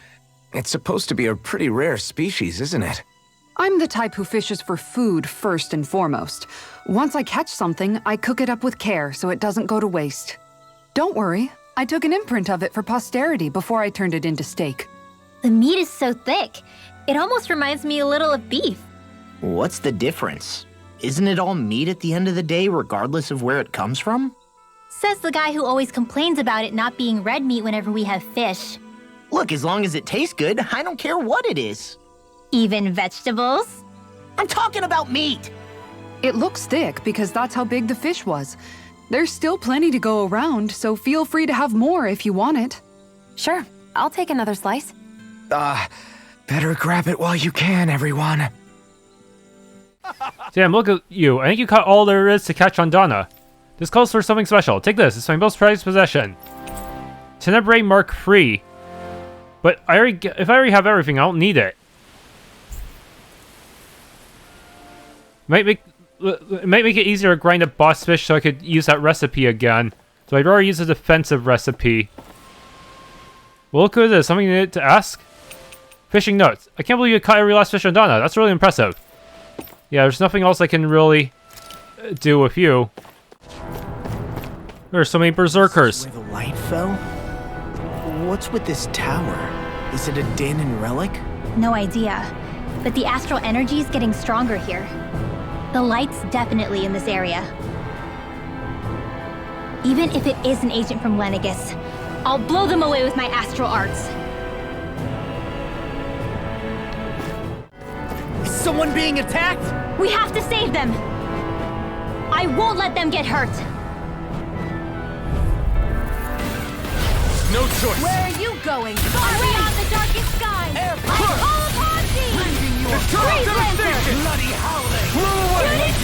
Speaker 5: It's supposed to be a pretty rare species, isn't it?
Speaker 9: I'm the type who fishes for food first and foremost. Once I catch something, I cook it up with care so it doesn't go to waste. Don't worry, I took an imprint of it for posterity before I turned it into steak.
Speaker 7: The meat is so thick. It almost reminds me a little of beef.
Speaker 6: What's the difference? Isn't it all meat at the end of the day, regardless of where it comes from?
Speaker 7: Says the guy who always complains about it not being red meat whenever we have fish.
Speaker 6: Look, as long as it tastes good, I don't care what it is.
Speaker 7: Even vegetables?
Speaker 6: I'm talking about meat!
Speaker 9: It looks thick because that's how big the fish was. There's still plenty to go around, so feel free to have more if you want it.
Speaker 3: Sure, I'll take another slice.
Speaker 5: Better grab it while you can, everyone.
Speaker 1: Damn, look at you. I think you caught all there is to catch on Dahna. This calls for something special. Take this. It's my most prized possession. Tenebrae Mark III. But if I already have everything, I don't need it. It might make it easier to grind up boss fish so I could use that recipe again. So I'd rather use a defensive recipe. Well, look at this. Something to ask? Fishing notes. I can't believe you caught every last fish on Dahna. That's really impressive. Yeah, there's nothing else I can really do with you. There are so many berserkers.
Speaker 6: Where the light fell? What's with this tower? Is it a Dahnan relic?
Speaker 7: No idea. But the astral energy is getting stronger here. The light's definitely in this area. Even if it is an agent from Lenegus, I'll blow them away with my astral arts.
Speaker 6: Is someone being attacked?
Speaker 7: We have to save them! I won't let them get hurt!
Speaker 2: No choice.
Speaker 7: Where are you going? Far beyond the darkest skies! I call upon thee!
Speaker 2: The turret devastation!
Speaker 6: Bloody howling!
Speaker 2: Blow away!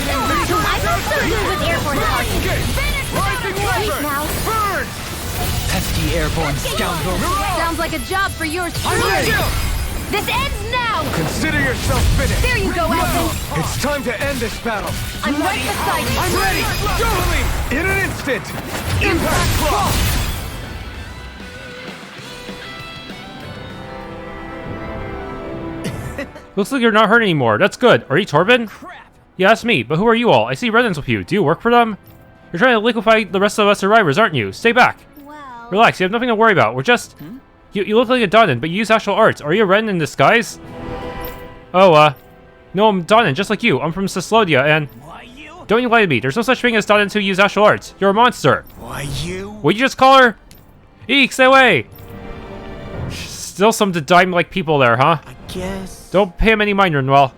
Speaker 7: I'm so good with airborne targets!
Speaker 2: Rising
Speaker 7: Please
Speaker 2: weapon!
Speaker 7: now!
Speaker 2: Burn!
Speaker 6: Pesky airborne scoundrel!
Speaker 7: Sounds like a job for yours
Speaker 2: I'm ready!
Speaker 7: This ends now!
Speaker 2: Consider yourself finished!
Speaker 7: There you go, Alphen!
Speaker 2: It's time to end this battle!
Speaker 7: I'm right beside you!
Speaker 2: I'm ready! Dohalim! In an instant! Impact Claw!
Speaker 1: Looks like you're not hurt anymore. That's good. Are you Torben? Yeah, that's me. But who are you all? I see Renans with you. Do you work for them? You're trying to liquefy the rest of us survivors, aren't you? Stay back.
Speaker 7: Well...
Speaker 1: Relax, you have nothing to worry about. We're just... You look like a Dahnan, but you use actual arts. Are you a Renan in disguise? Oh, no, I'm Dahnan, just like you. I'm from Sislodia, and...
Speaker 6: Why you?
Speaker 1: Don't you lie to me. There's no such thing as Dahnans who use actual arts. You're a monster.
Speaker 6: Why you?
Speaker 1: What'd you just call her? Eek, stay away! Still some Dahnan-like people there, huh?
Speaker 6: I guess...
Speaker 1: Don't pay him any mind, Rinwell.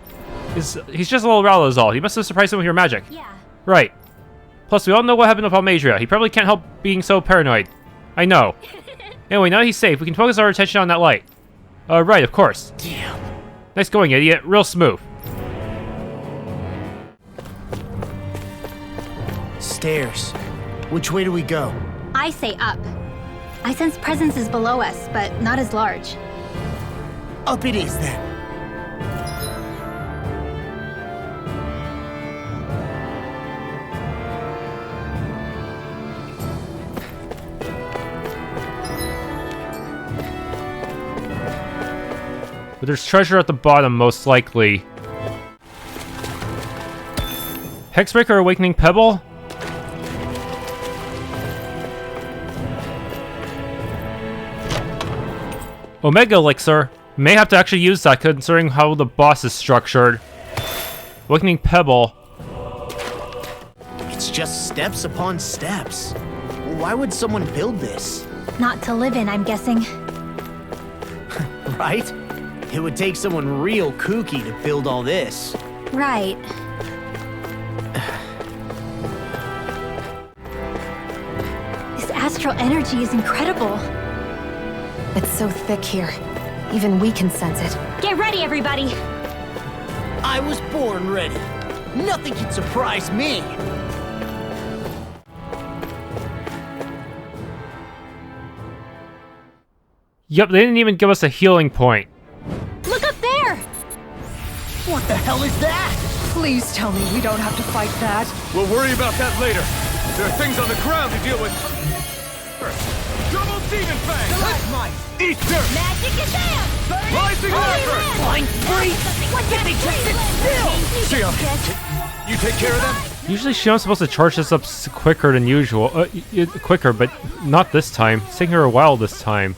Speaker 1: He's just a little rattle is all. You must have surprised him with your magic.
Speaker 7: Yeah.
Speaker 1: Right. Plus, we all know what happened with Almedria. He probably can't help being so paranoid. I know. Anyway, now that he's safe, we can focus our attention on that light. Right, of course.
Speaker 6: Damn.
Speaker 1: Nice going, idiot. Real smooth.
Speaker 6: Stairs. Which way do we go?
Speaker 7: I say up. I sense presences below us, but not as large.
Speaker 6: Up it is, then.
Speaker 1: But there's treasure at the bottom, most likely. Hexbreaker Awakening Pebble? Omega Elixir. May have to actually use that considering how the boss is structured. Awakening Pebble.
Speaker 6: It's just steps upon steps. Why would someone build this?
Speaker 7: Not to live in, I'm guessing.
Speaker 6: Right? It would take someone real kooky to build all this.
Speaker 7: Right. This astral energy is incredible.
Speaker 3: It's so thick here. Even we can sense it.
Speaker 7: Get ready, everybody!
Speaker 6: I was born ready. Nothing can surprise me.
Speaker 1: Yep, they didn't even give us a healing point.
Speaker 7: Look up there!
Speaker 6: What the hell is that?
Speaker 9: Please tell me we don't have to fight that.
Speaker 2: We'll worry about that later. There are things on the ground to deal with. Double demon fang! Eat dirt!
Speaker 7: Magic Shazam!
Speaker 2: Rising Alphen!
Speaker 6: Blind freak! Why can't they just sit still?
Speaker 2: Shionne, you take care of them?
Speaker 1: Usually Shionne's supposed to charge this up quicker than usual. Quicker, but not this time. It's taking her a while this time.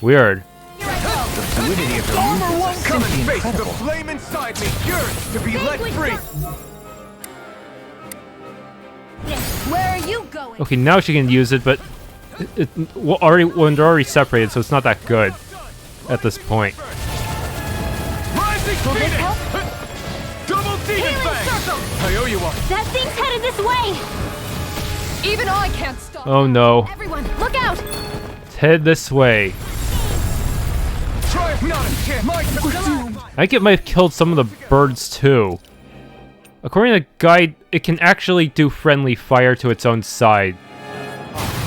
Speaker 1: Weird.
Speaker 5: The fluidity of her
Speaker 2: Armor
Speaker 5: movements
Speaker 2: won't
Speaker 5: is
Speaker 2: come and
Speaker 5: simply
Speaker 2: face the
Speaker 5: incredible.
Speaker 2: flame inside me yearns to be let free!
Speaker 7: Where are you going?
Speaker 1: Okay, now she can use it, but well, when they're already separated, so it's not that good at this point.
Speaker 2: Rising Phoenix! Double demon fang! I owe you one.
Speaker 7: That thing's headed this way!
Speaker 9: Even I can't stop.
Speaker 1: Oh no.
Speaker 7: Everyone, look out!
Speaker 1: It's head this way.
Speaker 2: Triumph not a chance. My turn.
Speaker 1: I think it might have killed some of the birds too. According to the guide, it can actually do friendly fire to its own side.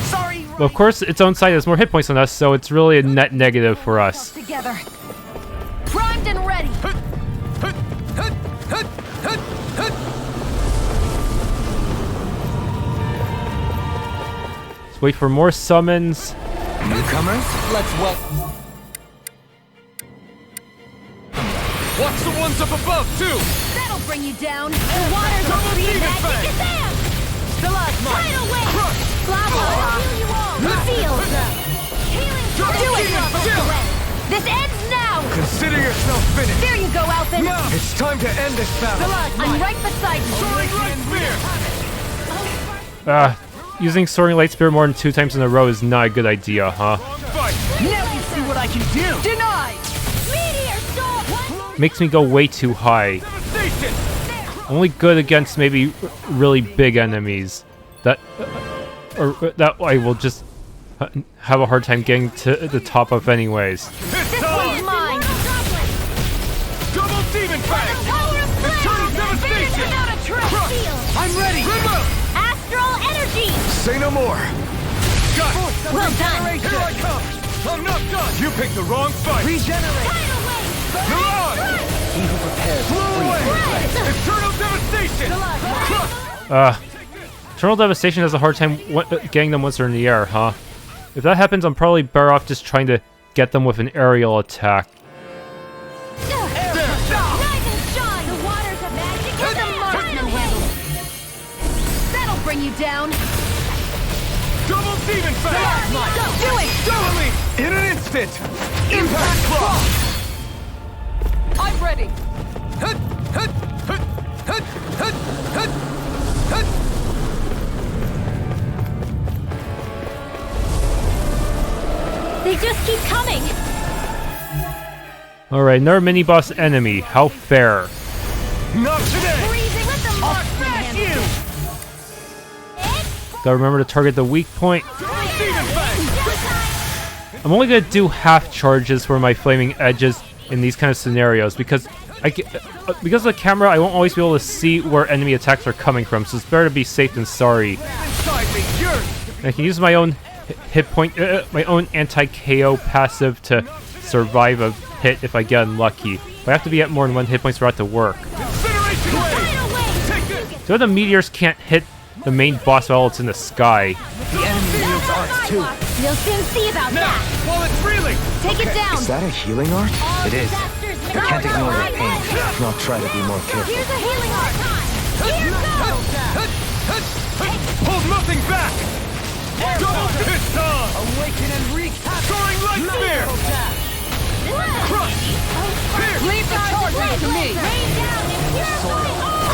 Speaker 6: Sorry,
Speaker 1: But of course, its own side has more hit points than us, so it's really a net negative for us.
Speaker 9: Together. Primed and ready.
Speaker 1: Let's wait for more summons.
Speaker 5: Newcomers?
Speaker 6: let's welcome.
Speaker 2: Watch the ones up above, too!
Speaker 9: That'll bring you down.
Speaker 7: The water's
Speaker 2: Double demon
Speaker 7: Magic
Speaker 2: fang!
Speaker 7: Shazam!
Speaker 6: Stalagmite!
Speaker 7: Tidal wave!
Speaker 2: Crush!
Speaker 7: Lava! Heal you all! Reveal! Healing!
Speaker 2: Double
Speaker 7: Do it!
Speaker 2: demon fang!
Speaker 7: This ends now!
Speaker 2: Consider yourself finished!
Speaker 7: There you go, Alphen!
Speaker 2: Now! It's time to end this battle!
Speaker 7: I'm right beside you!
Speaker 2: Soaring Light Spear!
Speaker 1: Using Soaring Light Spear more than 2 times in a row is not a good idea, huh?
Speaker 2: Long fight!
Speaker 6: Now you see what I can do!
Speaker 9: Denied.
Speaker 7: Meteor storm!
Speaker 1: Makes me go way too high.
Speaker 2: Devastation!
Speaker 1: Only good against maybe really big enemies. That I will just have a hard time getting to the top of anyways.
Speaker 2: It's
Speaker 7: This
Speaker 2: time!
Speaker 7: one's mine!
Speaker 2: Double demon fang!
Speaker 7: Power of
Speaker 2: Eternal devastation!
Speaker 7: Without a trace!
Speaker 2: Crush!
Speaker 6: I'm ready!
Speaker 2: Rinwell!
Speaker 7: Astral energy!
Speaker 2: Say no more! Got it!
Speaker 7: Well done!
Speaker 2: Here I come! I'm not done! You picked the wrong fight!
Speaker 6: Regenerate!
Speaker 7: Tidal wave!
Speaker 2: Mirage!
Speaker 6: He who prepares
Speaker 2: Blow away! Eternal devastation! Crush!
Speaker 1: Eternal Devastation has a hard time getting them once they're in the air, huh? If that happens, I'm probably better off just trying to get them with an aerial attack.
Speaker 7: Rise and shine! The waters of magic and the marksman wave!
Speaker 9: That'll bring you down.
Speaker 2: Double demon fang!
Speaker 7: Do it!
Speaker 2: Dohalim! In an instant! Impact Claw!
Speaker 9: I'm ready.
Speaker 7: They just keep coming!
Speaker 1: Alright, another mini-boss enemy. How fair.
Speaker 2: Not today!
Speaker 7: Freezing with the
Speaker 2: I'll
Speaker 7: marksman
Speaker 2: smash
Speaker 7: hand!
Speaker 2: you!
Speaker 1: Gotta remember to target the weak point.
Speaker 2: Double demon fang!
Speaker 1: I'm only gonna do half charges for my flaming edges in these kind of scenarios because because of the camera, I won't always be able to see where enemy attacks are coming from, so it's better to be safe than sorry.
Speaker 2: Inside me, yours!
Speaker 1: I can use my own hit point, my own anti-KO passive to survive a hit if I get unlucky. But I have to be at more than 1 hit points for that to work.
Speaker 2: Incineration wave! Take this!
Speaker 1: So the meteors can't hit the main boss while it's in the sky.
Speaker 6: The enemy wields arts too.
Speaker 7: You'll soon see about
Speaker 2: Now,
Speaker 7: that!
Speaker 2: while it's reeling!
Speaker 7: Take it down!
Speaker 5: Is that a healing art?
Speaker 8: It is. I can't ignore the pain.
Speaker 5: I'll try to be more careful.
Speaker 7: Here's a healing art! Here goes!
Speaker 2: nothing back! Double pistol!
Speaker 4: Awaken and wreak havoc!
Speaker 2: Soaring light spear! Crush! Pierce!
Speaker 9: Leave the charges to me!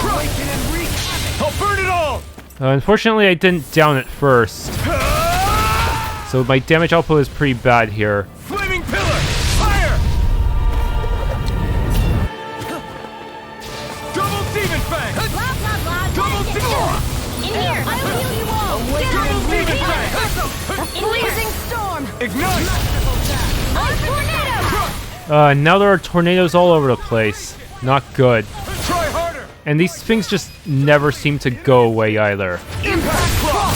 Speaker 4: Awaken and wreak havoc!
Speaker 2: I'll burn it all!
Speaker 1: Unfortunately, I didn't down it first. So my damage output is pretty bad here.
Speaker 2: Flaming pillar! Fire! Double demon fang! Double demon!
Speaker 7: In here! I'll heal you all!
Speaker 2: Double demon fang!
Speaker 7: Blazing storm!
Speaker 2: Ignite!
Speaker 7: Tornado!
Speaker 1: Now there are tornadoes all over the place. Not good.
Speaker 2: Try harder!
Speaker 1: And these things just never seem to go away either.
Speaker 2: Impact block!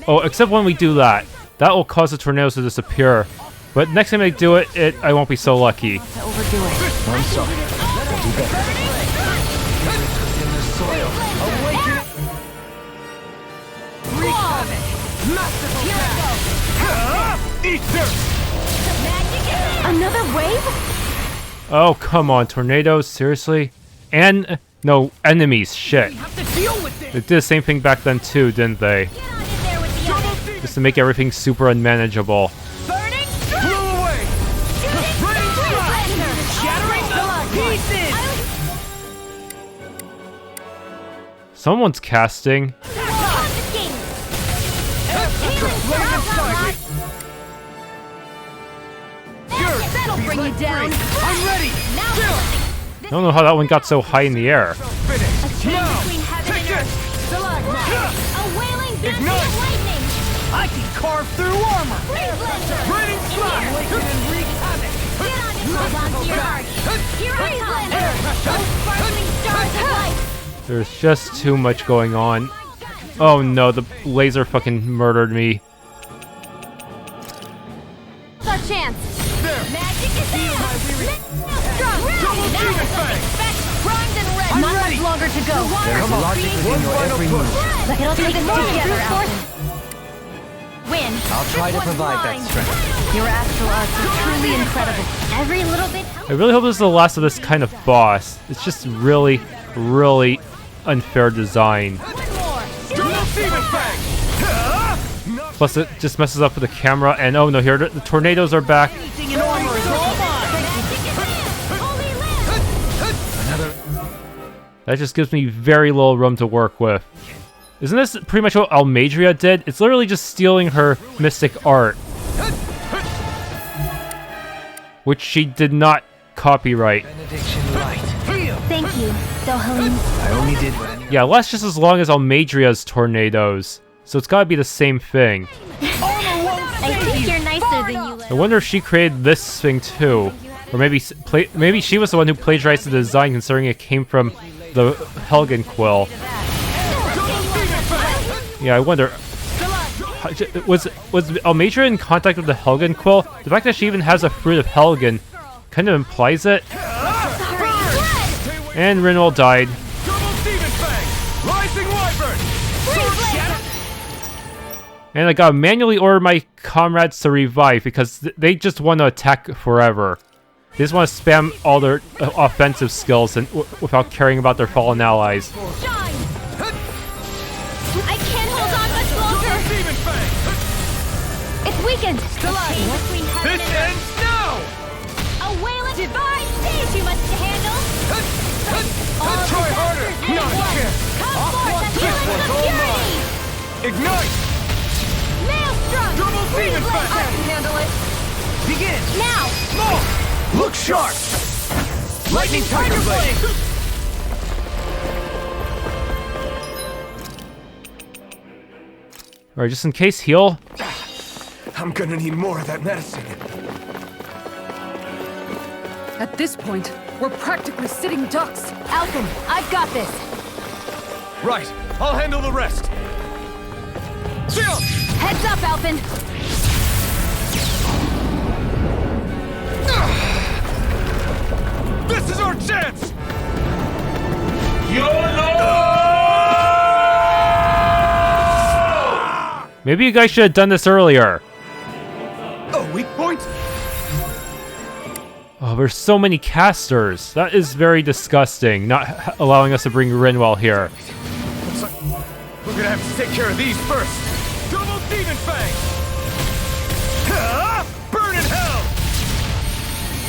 Speaker 1: Oh, except when we do that. That will cause the tornadoes to disappear. But next time I do it, I won't be so lucky.
Speaker 3: To overdo it.
Speaker 5: I'm sorry. We'll do better.
Speaker 4: In the soil. Awaken! Wreak havoc! Masterful attack!
Speaker 2: Eat dirt!
Speaker 7: Another wave?
Speaker 1: Oh, come on, tornadoes? Seriously? And, no, enemies, shit. They did the same thing back then too, didn't they?
Speaker 7: Get on in there with the others.
Speaker 1: Just to make everything super unmanageable.
Speaker 7: Burning
Speaker 2: Blew away! Rain strike!
Speaker 4: Shattering the pieces!
Speaker 1: Someone's casting.
Speaker 7: Confiscating! That'll bring you down!
Speaker 4: I'm ready!
Speaker 7: Now
Speaker 1: I don't know how that one got so high in the air.
Speaker 2: Finish! Now!
Speaker 7: between heaven
Speaker 2: Take
Speaker 7: and
Speaker 2: this!
Speaker 7: earth. A wailing blessing
Speaker 2: Ignite!
Speaker 7: of lightning!
Speaker 4: I can carve through armor!
Speaker 2: Raining flash!
Speaker 4: Awaken and wreak havoc!
Speaker 7: Get on it, hold on to your heart! Here I come! Those sparkling stars of light!
Speaker 1: There's just too much going on. Oh no, the laser fucking murdered me.
Speaker 7: It's our chance!
Speaker 2: There!
Speaker 7: Magic is there! Strong!
Speaker 2: Double demon fang!
Speaker 7: Primed and ready!
Speaker 4: I'm
Speaker 7: Not
Speaker 4: ready.
Speaker 7: much longer to go!
Speaker 8: There's logic within your every move.
Speaker 7: It'll take us together, Alphen. Win!
Speaker 8: I'll try to
Speaker 7: This one's
Speaker 8: provide
Speaker 7: mine.
Speaker 8: that strength.
Speaker 3: Your astral arts are truly incredible.
Speaker 7: Every little bit
Speaker 1: I really hope this is the last of this kind of boss. It's just really, really unfair design.
Speaker 2: Double demon fang!
Speaker 1: Plus it just messes up with the camera, and oh no, here the tornadoes are back.
Speaker 4: Anything in armor is all mine!
Speaker 1: That just gives me very little room to work with. Isn't this pretty much what Almedria did? It's literally just stealing her mystic art, which she did not copyright.
Speaker 4: Benediction light. Heal!
Speaker 7: Thank you, Dohalim.
Speaker 8: I only did what anyone...
Speaker 1: Yeah, lasts just as long as Almedria's tornadoes, so it's gotta be the same thing.
Speaker 7: I think you're nicer than you
Speaker 1: I wonder if she created this thing too, or maybe she was the one who plagiarized the design, considering it came from the Helgen quill. Yeah, I wonder. Was Almedria in contact with the Helgen quill? The fact that she even has a fruit of Helgen kind of implies it. And Rinwell died.
Speaker 2: Double demon fang! Rising wyvern!
Speaker 1: And I gotta manually order my comrades to revive because they just want to attack forever. They just want to spam all their offensive skills and without caring about their fallen allies.
Speaker 7: Shine! I can't hold on much longer!
Speaker 2: Demon fang!
Speaker 7: It's weakened! Between heaven
Speaker 2: This
Speaker 7: and earth.
Speaker 2: ends now!
Speaker 7: A wailing divine! Too much to handle! All
Speaker 2: Try
Speaker 7: the
Speaker 2: harder!
Speaker 7: monsters
Speaker 2: Not
Speaker 7: in
Speaker 2: a
Speaker 7: one.
Speaker 2: chance!
Speaker 7: Come
Speaker 2: I'll
Speaker 7: forth
Speaker 2: crush
Speaker 7: and
Speaker 2: this
Speaker 7: heal
Speaker 2: one's
Speaker 7: us
Speaker 2: all
Speaker 7: of
Speaker 2: mine!
Speaker 7: purity!
Speaker 2: Ignite!
Speaker 7: Maelstrom!
Speaker 2: Double demon
Speaker 7: I
Speaker 2: fang!
Speaker 7: can handle it!
Speaker 4: Begin!
Speaker 7: Now!
Speaker 2: More!
Speaker 4: Look sharp! Lightning Tiger Blade!
Speaker 1: Alright, just in case, heal.
Speaker 5: I'm gonna need more of that medicine.
Speaker 9: At this point, we're practically sitting ducks.
Speaker 7: Alphen, I've got this!
Speaker 2: Right, I'll handle the rest. Shionne!
Speaker 7: Heads up, Alphen!
Speaker 2: This is our chance!
Speaker 1: Maybe you guys should have done this earlier.
Speaker 2: A weak point?
Speaker 1: Oh, there's so many casters. That is very disgusting, not allowing us to bring Rinwell here.
Speaker 2: Look gonna have to take care of these first. Double Demon Fang! Ha! Burn in hell!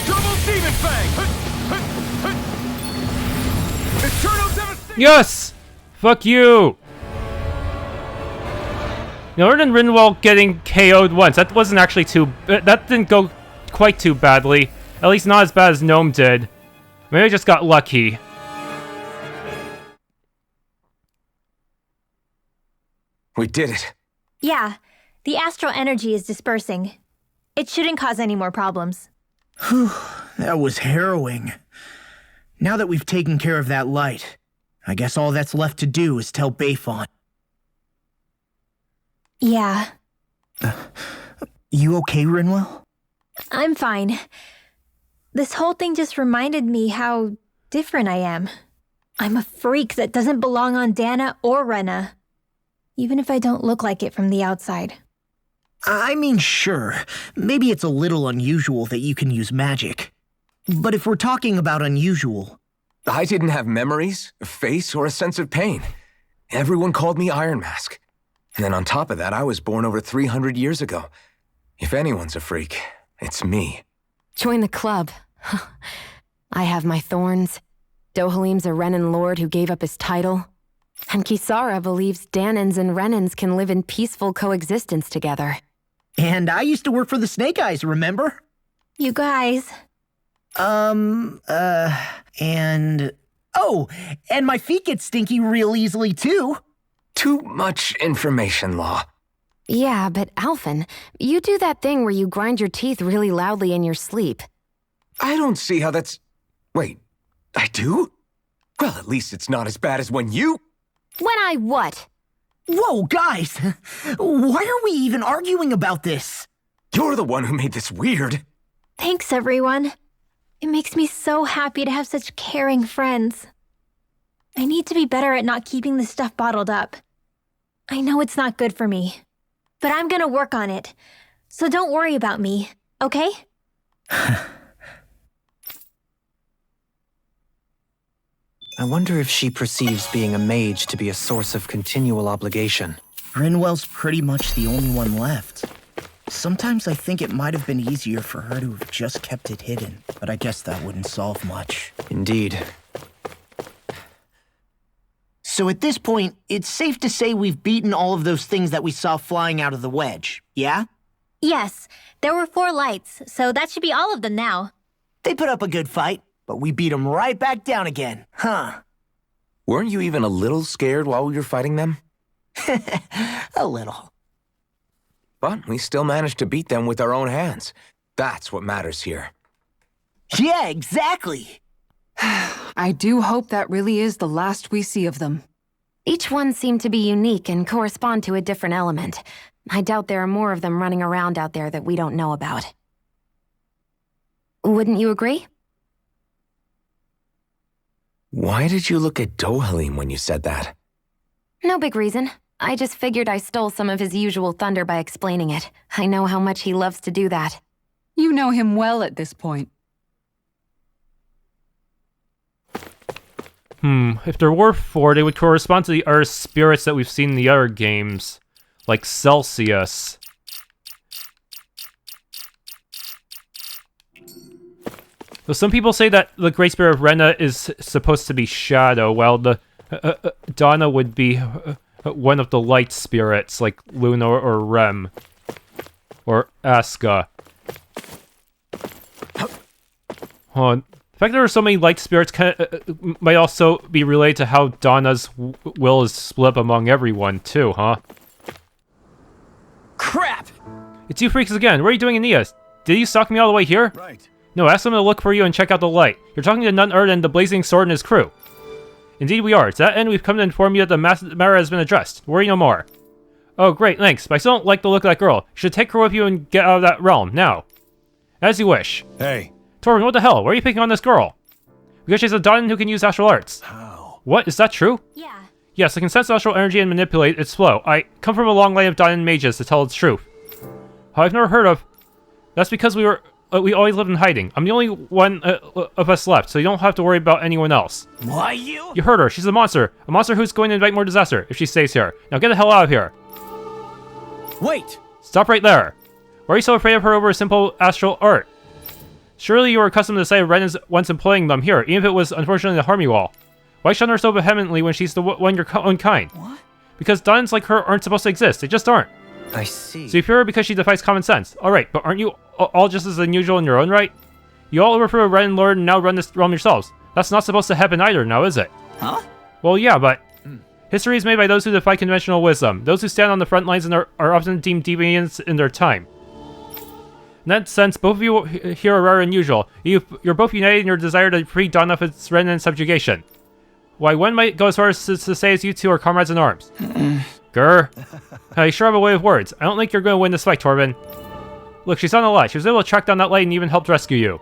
Speaker 2: Double Demon Fang! Eternal Devastation!
Speaker 1: Yes! Fuck you! Now, other than Rinwell getting KO'd once, that wasn't actually too... That didn't go quite too badly. At least not as bad as Gnome did. Maybe I just got lucky.
Speaker 5: We did it.
Speaker 7: Yeah, the astral energy is dispersing. It shouldn't cause any more problems.
Speaker 6: Whew, that was harrowing. Now that we've taken care of that light, I guess all that's left to do is tell Bayfont.
Speaker 7: Yeah.
Speaker 6: You okay, Rinwell?
Speaker 7: I'm fine. This whole thing just reminded me how different I am. I'm a freak that doesn't belong on Dahna or Renan, even if I don't look like it from the outside.
Speaker 6: I mean, sure, maybe it's a little unusual that you can use magic. But if we're talking about unusual...
Speaker 5: I didn't have memories, a face, or a sense of pain. Everyone called me Iron Mask. And then on top of that, I was born over 300 years ago. If anyone's a freak, it's me.
Speaker 3: Join the club. I have my thorns. Dohalim's a Renan lord who gave up his title. And Kisara believes Dahnans and Renans can live in peaceful coexistence together.
Speaker 6: And I used to work for the Snake Eyes, remember?
Speaker 7: You guys...
Speaker 6: and... Oh, and my feet get stinky real easily, too.
Speaker 5: Too much information, Law.
Speaker 3: Yeah, but Alphen, you do that thing where you grind your teeth really loudly in your sleep.
Speaker 5: I don't see how that's... Wait, I do? Well, at least it's not as bad as when you...
Speaker 3: When I what?
Speaker 6: Whoa, guys! Why are we even arguing about this?
Speaker 5: You're the one who made this weird.
Speaker 7: Thanks, everyone. It makes me so happy to have such caring friends. I need to be better at not keeping this stuff bottled up. I know it's not good for me, but I'm gonna work on it. So don't worry about me, okay?
Speaker 8: I wonder if she perceives being a mage to be a source of continual obligation.
Speaker 6: Rinwell's pretty much the only one left. Sometimes I think it might have been easier for her to have just kept it hidden, but I guess that wouldn't solve much.
Speaker 8: Indeed.
Speaker 6: So at this point, it's safe to say we've beaten all of those things that we saw flying out of the wedge, yeah?
Speaker 7: Yes, there were 4 lights, so that should be all of them now.
Speaker 6: They put up a good fight, but we beat them right back down again, huh?
Speaker 5: Weren't you even a little scared while we were fighting them?
Speaker 6: A little.
Speaker 5: But we still managed to beat them with our own hands. That's what matters here.
Speaker 6: Yeah, exactly!
Speaker 9: I do hope that really is the last we see of them.
Speaker 3: Each one seemed to be unique and correspond to a different element. I doubt there are more of them running around out there that we don't know about. Wouldn't you agree?
Speaker 5: Why did you look at Dohalim when you said that?
Speaker 3: No big reason. I just figured I stole some of his usual thunder by explaining it. I know how much he loves to do that.
Speaker 9: You know him well at this point.
Speaker 1: If there were 4, they would correspond to the other spirits that we've seen in the other games. Like Celsius. So some people say that the Great Spirit of Renan is supposed to be Shadow, while the Dahna would be one of the light spirits, like Luna or Rem. Or Aska. The fact there are so many light spirits might also be related to how Dahna's will is split up among everyone, too, huh?
Speaker 6: Crap!
Speaker 1: It's you freaks again. What are you doing in Niez? Did you stalk me all the way here?
Speaker 2: Right.
Speaker 1: No, ask someone to look for you and check out the light. You're talking to none other than the Blazing Sword and his crew. Indeed we are. To that end, we've come to inform you that the matter has been addressed. Worry no more. Oh, great, thanks. But I still don't like the look of that girl. You should take her with you and get out of that realm, now. As you wish.
Speaker 2: Hey.
Speaker 1: Torvin, what the hell? Why are you picking on this girl? Because she's a Dahnan who can use astral arts.
Speaker 2: How?
Speaker 1: What? Is that true?
Speaker 7: Yeah.
Speaker 1: Yes, I can sense astral energy and manipulate its flow. I come from a long line of Dahnan mages to tell its truth. I've never heard of... That's because we were we always lived in hiding. I'm the only one of us left, so you don't have to worry about anyone else.
Speaker 6: Why you?
Speaker 1: You heard her. She's a monster who's going to invite more disaster if she stays here. Now get the hell out of here.
Speaker 6: Wait!
Speaker 1: Stop right there. Why are you so afraid of her over a simple astral art? Surely you were accustomed to the sight of Renans once employing them here, even if it was unfortunately to harm you all. Why shun her so vehemently when she's the one your own kind?
Speaker 6: What?
Speaker 1: Because Dahnans like her aren't supposed to exist. They just aren't.
Speaker 8: I see.
Speaker 1: So you fear her because she defies common sense. Alright, but aren't you all just as unusual in your own right? You all overthrew a Renan lord and now run this realm yourselves. That's not supposed to happen either, now is it?
Speaker 6: Huh?
Speaker 1: Well, yeah, but... History is made by those who defy conventional wisdom. Those who stand on the front lines and are often deemed deviants in their time. In that sense, both of you here are rather unusual. You're both united in your desire to free Dahna of its Renan subjugation. Why, one might go as far as to say as you two are comrades in arms. Grr. You sure have a way of words. I don't think you're going to win this fight, Torben. Look, she's done a lot. She was able to track down that light and even helped rescue you.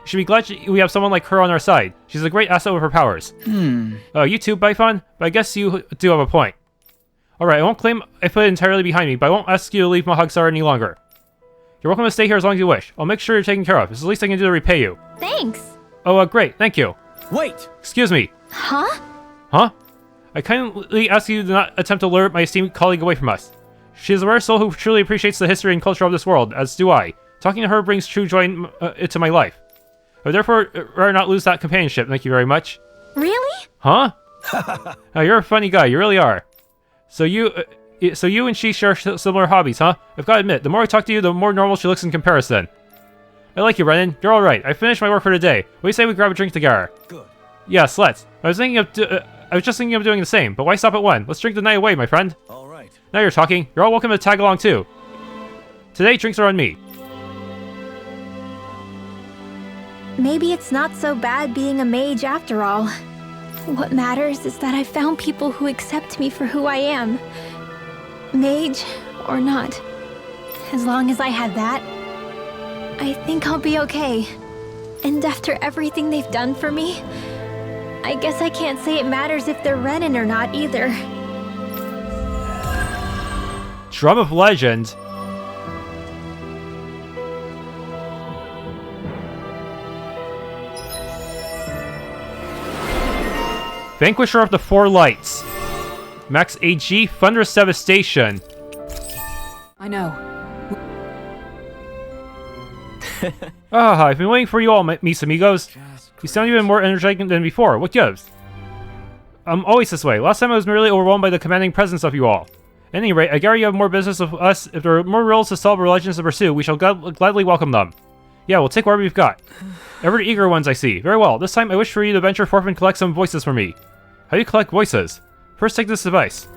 Speaker 1: You should be glad we have someone like her on our side. She's a great asset with her powers. You too, Baifan? But I guess you do have a point. Alright, I won't claim I put it entirely behind me, but I won't ask you to leave Mahagsar any longer. You're welcome to stay here as long as you wish. I'll make sure you're taken care of. It's the least I can do to repay you.
Speaker 7: Thanks.
Speaker 1: Oh, great. Thank you.
Speaker 6: Wait!
Speaker 1: Excuse me.
Speaker 7: Huh?
Speaker 1: Huh? I kindly ask you to not attempt to lure my esteemed colleague away from us. She is a rare soul who truly appreciates the history and culture of this world, as do I. Talking to her brings true joy into my life. I would therefore rather not lose that companionship. Thank you very much.
Speaker 7: Really?
Speaker 1: Huh? You're a funny guy. You really are. So you and she share similar hobbies, huh? I've got to admit, the more I talk to you, the more normal she looks in comparison. I like you, Renan. You're all right. I finished my work for today. What do you say we grab a drink together?
Speaker 6: Good.
Speaker 1: Yes, let's. I was just thinking of doing the same, but why stop at one? Let's drink the night away, my friend.
Speaker 6: All right.
Speaker 1: Now you're talking. You're all welcome to tag along too. Today, drinks are on me.
Speaker 7: Maybe it's not so bad being a mage after all. What matters is that I found people who accept me for who I am. Mage or not. As long as I had that, I think I'll be okay. And after everything they've done for me, I guess I can't say it matters if they're Renan or not either.
Speaker 1: Drum of Legend. Vanquisher of the Four Lights. Max AG, Thunderous Devastation.
Speaker 9: I know.
Speaker 1: I've been waiting for you all, mis amigos. You sound even more energetic than before. What gives? I'm always this way. Last time I was merely overwhelmed by the commanding presence of you all. At any rate, I gather you have more business with us. If there are more riddles to solve or legends to pursue, we shall gladly welcome them. Yeah, we'll take whatever we've got. Ever the eager ones, I see. Very well. This time I wish for you to venture forth and collect some voices for me. How do you collect voices? First, take this device.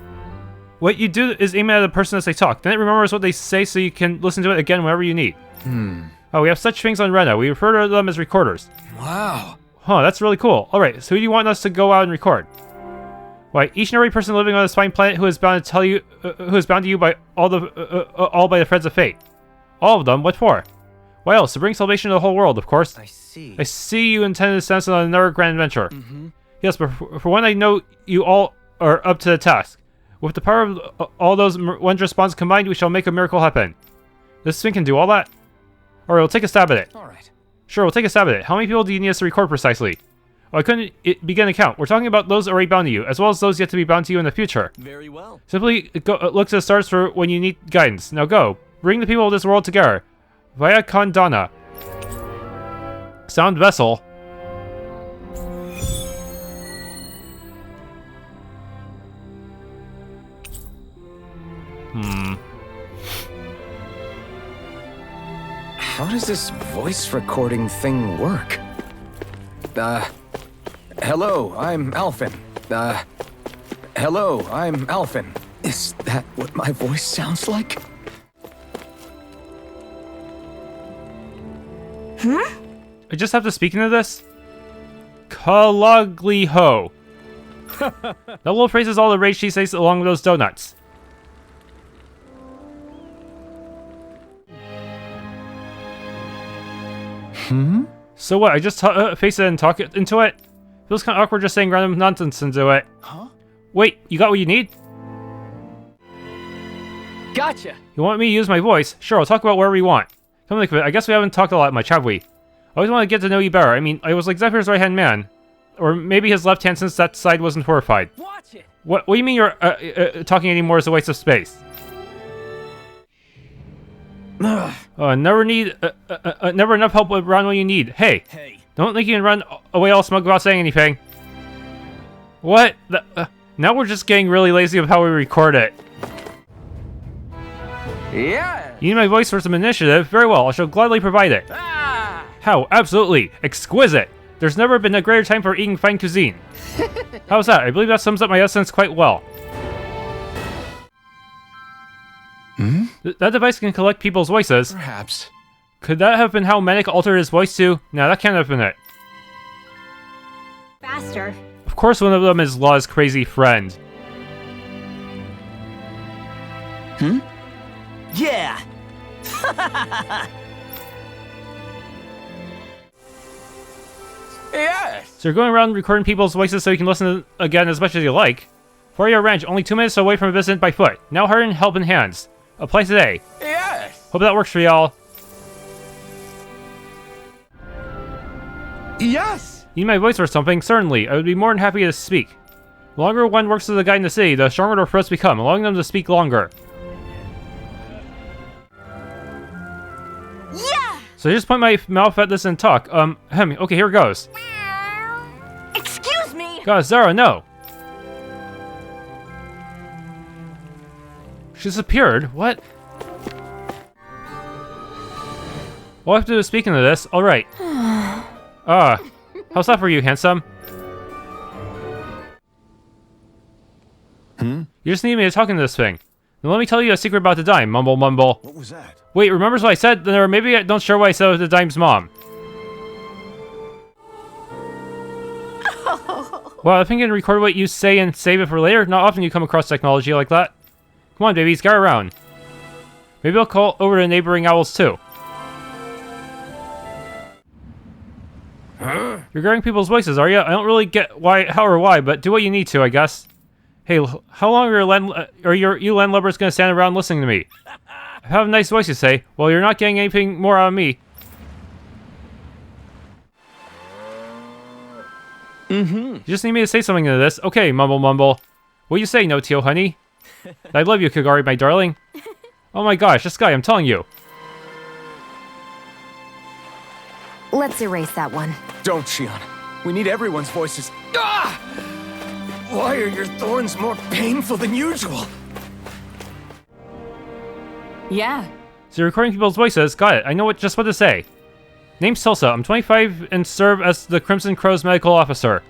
Speaker 1: What you do is aim at a person as they talk. Then it remembers what they say so you can listen to it again whenever you need. Oh, we have such things on Renan. We refer to them as recorders.
Speaker 5: Wow.
Speaker 1: Huh, that's really cool. Alright, so who do you want us to go out and record? Why, each and every person living on this fine planet who is bound to tell you, who is bound to you by all by the threads of fate. All of them? What for? Why else? To bring salvation to the whole world, of course.
Speaker 8: I see.
Speaker 1: I see you intend to send us on another grand adventure. Yes, but for one, I know you all are up to the task. With the power of all those wondrous bonds combined, we shall make a miracle happen. This thing can do all that? Alright, we'll take a stab at it.
Speaker 5: Alright.
Speaker 1: Sure, we'll take a stab at it. How many people do you need us to record precisely? Oh, I couldn't begin to count. We're talking about those already bound to you, as well as those yet to be bound to you in the future.
Speaker 6: Very well.
Speaker 1: Simply look to the stars for when you need guidance. Now go. Bring the people of this world together. Via Con Dahna. Sound vessel.
Speaker 5: How does this voice recording thing work? Hello, I'm Alphen. Hello, I'm Alphen. Is that what my voice sounds like?
Speaker 1: I just have to speak into this? Calaglia. That little phrase is all the rage she says along with those donuts. So what, I just face it and talk it into it? Feels kind of awkward just saying random nonsense into it.
Speaker 6: Huh?
Speaker 1: Wait, you got what you need?
Speaker 6: Gotcha.
Speaker 1: You want me to use my voice? Sure, I'll talk about whatever you want. Come to think of it, I guess we haven't talked a lot much, have we? I always want to get to know you better. I mean, I was like Zephyr's right-hand man. Or maybe his left hand since that side wasn't horrified.
Speaker 4: Watch it.
Speaker 1: What do you mean you're talking anymore is a waste of space? Never enough help around when you need. Hey, don't think you can run away all smug without saying anything. What? Now we're just getting really lazy of how we record it.
Speaker 4: Yeah.
Speaker 1: You need my voice for some initiative? Very well, I shall gladly provide it. How? Absolutely. Exquisite. There's never been a greater time for eating fine cuisine. How's that? I believe that sums up my essence quite well. That device can collect people's voices.
Speaker 5: Perhaps.
Speaker 1: Could that have been how Medic altered his voice to? No, that can't have been it.
Speaker 7: Faster.
Speaker 1: Of course one of them is Law's crazy friend.
Speaker 6: Yeah.
Speaker 4: Yes.
Speaker 1: So you're going around recording people's voices so you can listen again as much as you like. For your ranch, only 2 minutes away from a visit by foot. Now hurry and help in hands. Apply today.
Speaker 4: Yes.
Speaker 1: Hope that works for y'all.
Speaker 4: Yes.
Speaker 1: You need my voice for something? Certainly. I would be more than happy to speak. The longer one works as a guide in the city, the stronger their throats become, allowing them to speak longer.
Speaker 7: Yeah!
Speaker 1: So I just point my mouth at this and talk. Okay, here it goes.
Speaker 7: Excuse me!
Speaker 1: God, Zara, no! She disappeared? What? All I have to do is speak into this. Alright. How's that for you, handsome? You just need me to talk into this thing. Now let me tell you a secret about the dime, mumble mumble.
Speaker 2: What was that?
Speaker 1: Wait, remembers what I said? Or maybe I don't sure what I said with the dime's mom. Well, I think I can record what you say and save it for later. Not often you come across technology like that. Come on, babies, get around. Maybe I'll call over to neighboring owls too. You're guarding people's voices, are you? I don't really get how or why, but do what you need to, I guess. Hey, how long are you landlubbers gonna stand around listening to me? I have a nice voice, you say. Well, you're not getting anything more out of me. You just need me to say something into this. Okay, mumble mumble. What do you say, no-teal, honey? I love you, Kagari, my darling. Oh my gosh, this guy, I'm telling you.
Speaker 3: Let's erase that one.
Speaker 5: Don't, Shionne. We need everyone's voices. Ah! Why are your thorns more painful than usual?
Speaker 10: Yeah.
Speaker 1: So you're recording people's voices. Got it. I know just what to say. Name's Tulsa. I'm 25 and serve as the Crimson Crow's medical officer.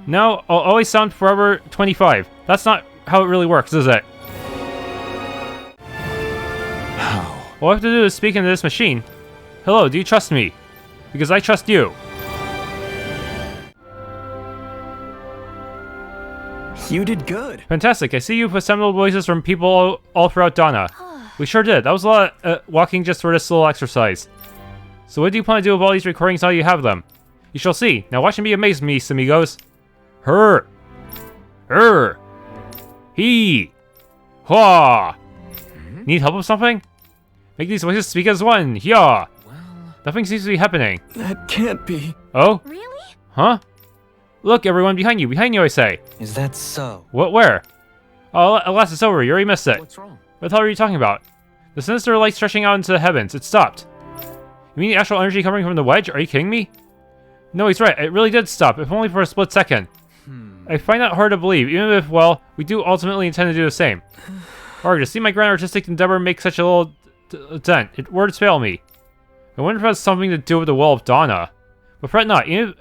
Speaker 1: Now, I'll always sound forever 25. That's not how it really works, is it?
Speaker 5: How?
Speaker 1: All I have to do is speak into this machine. Hello, do you trust me? Because I trust you.
Speaker 6: You did good.
Speaker 1: Fantastic. I see you've assembled voices from people all throughout Dahna. We sure did. That was a lot walking just for this little exercise. So what do you plan to do with all these recordings now you have them? You shall see. Now watch and be amazed, mis amigos. Her. He. Ha. Need help with something? Make these voices speak as one. Yeah. Nothing seems to be happening.
Speaker 5: That can't be.
Speaker 1: Oh?
Speaker 7: Really?
Speaker 1: Huh? Look, everyone, behind you, I say.
Speaker 8: Is that so?
Speaker 1: What, where? Oh, alas, it's over, you already missed it.
Speaker 5: What's wrong?
Speaker 1: What the hell are you talking about? The sinister light stretching out into the heavens, it stopped. You mean the astral energy coming from the wedge? Are you kidding me? No, he's right, it really did stop, if only for a split second. I find that hard to believe, even if, well, we do ultimately intend to do the same. Or to see my grand artistic endeavor make such a little dent, words fail me. I wonder if it has something to do with the will of Dahna. But fret not, even if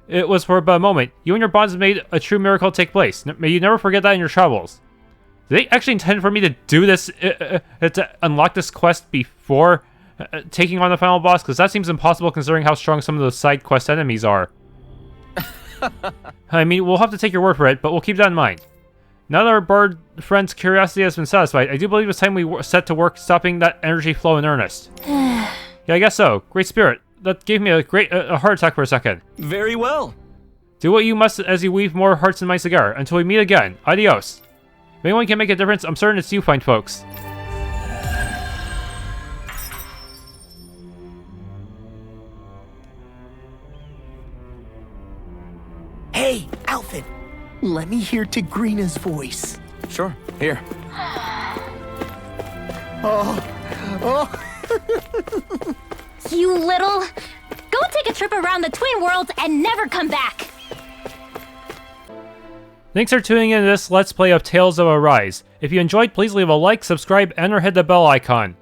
Speaker 1: it was for but a moment, you and your bonds made a true miracle take place. May you never forget that in your travels. Did they actually intend for me to do this, to unlock this quest before taking on the final boss? Because that seems impossible considering how strong some of the side quest enemies are. I mean, we'll have to take your word for it, but we'll keep that in mind. Now that our bird friend's curiosity has been satisfied, I do believe it's time we set to work stopping that energy flow in earnest. Yeah, I guess so. Great spirit. That gave me a heart attack for a second.
Speaker 6: Very well.
Speaker 1: Do what you must as you weave more hearts in my cigar. Until we meet again. Adios. If anyone can make a difference, I'm certain it's you fine folks.
Speaker 6: Hey, Alphen, let me hear Tigrina's voice.
Speaker 5: Sure, here.
Speaker 7: You little... Go take a trip around the Twin Worlds and never come back!
Speaker 1: Thanks for tuning in to this Let's Play of Tales of Arise. If you enjoyed, please leave a like, subscribe, and or hit the bell icon.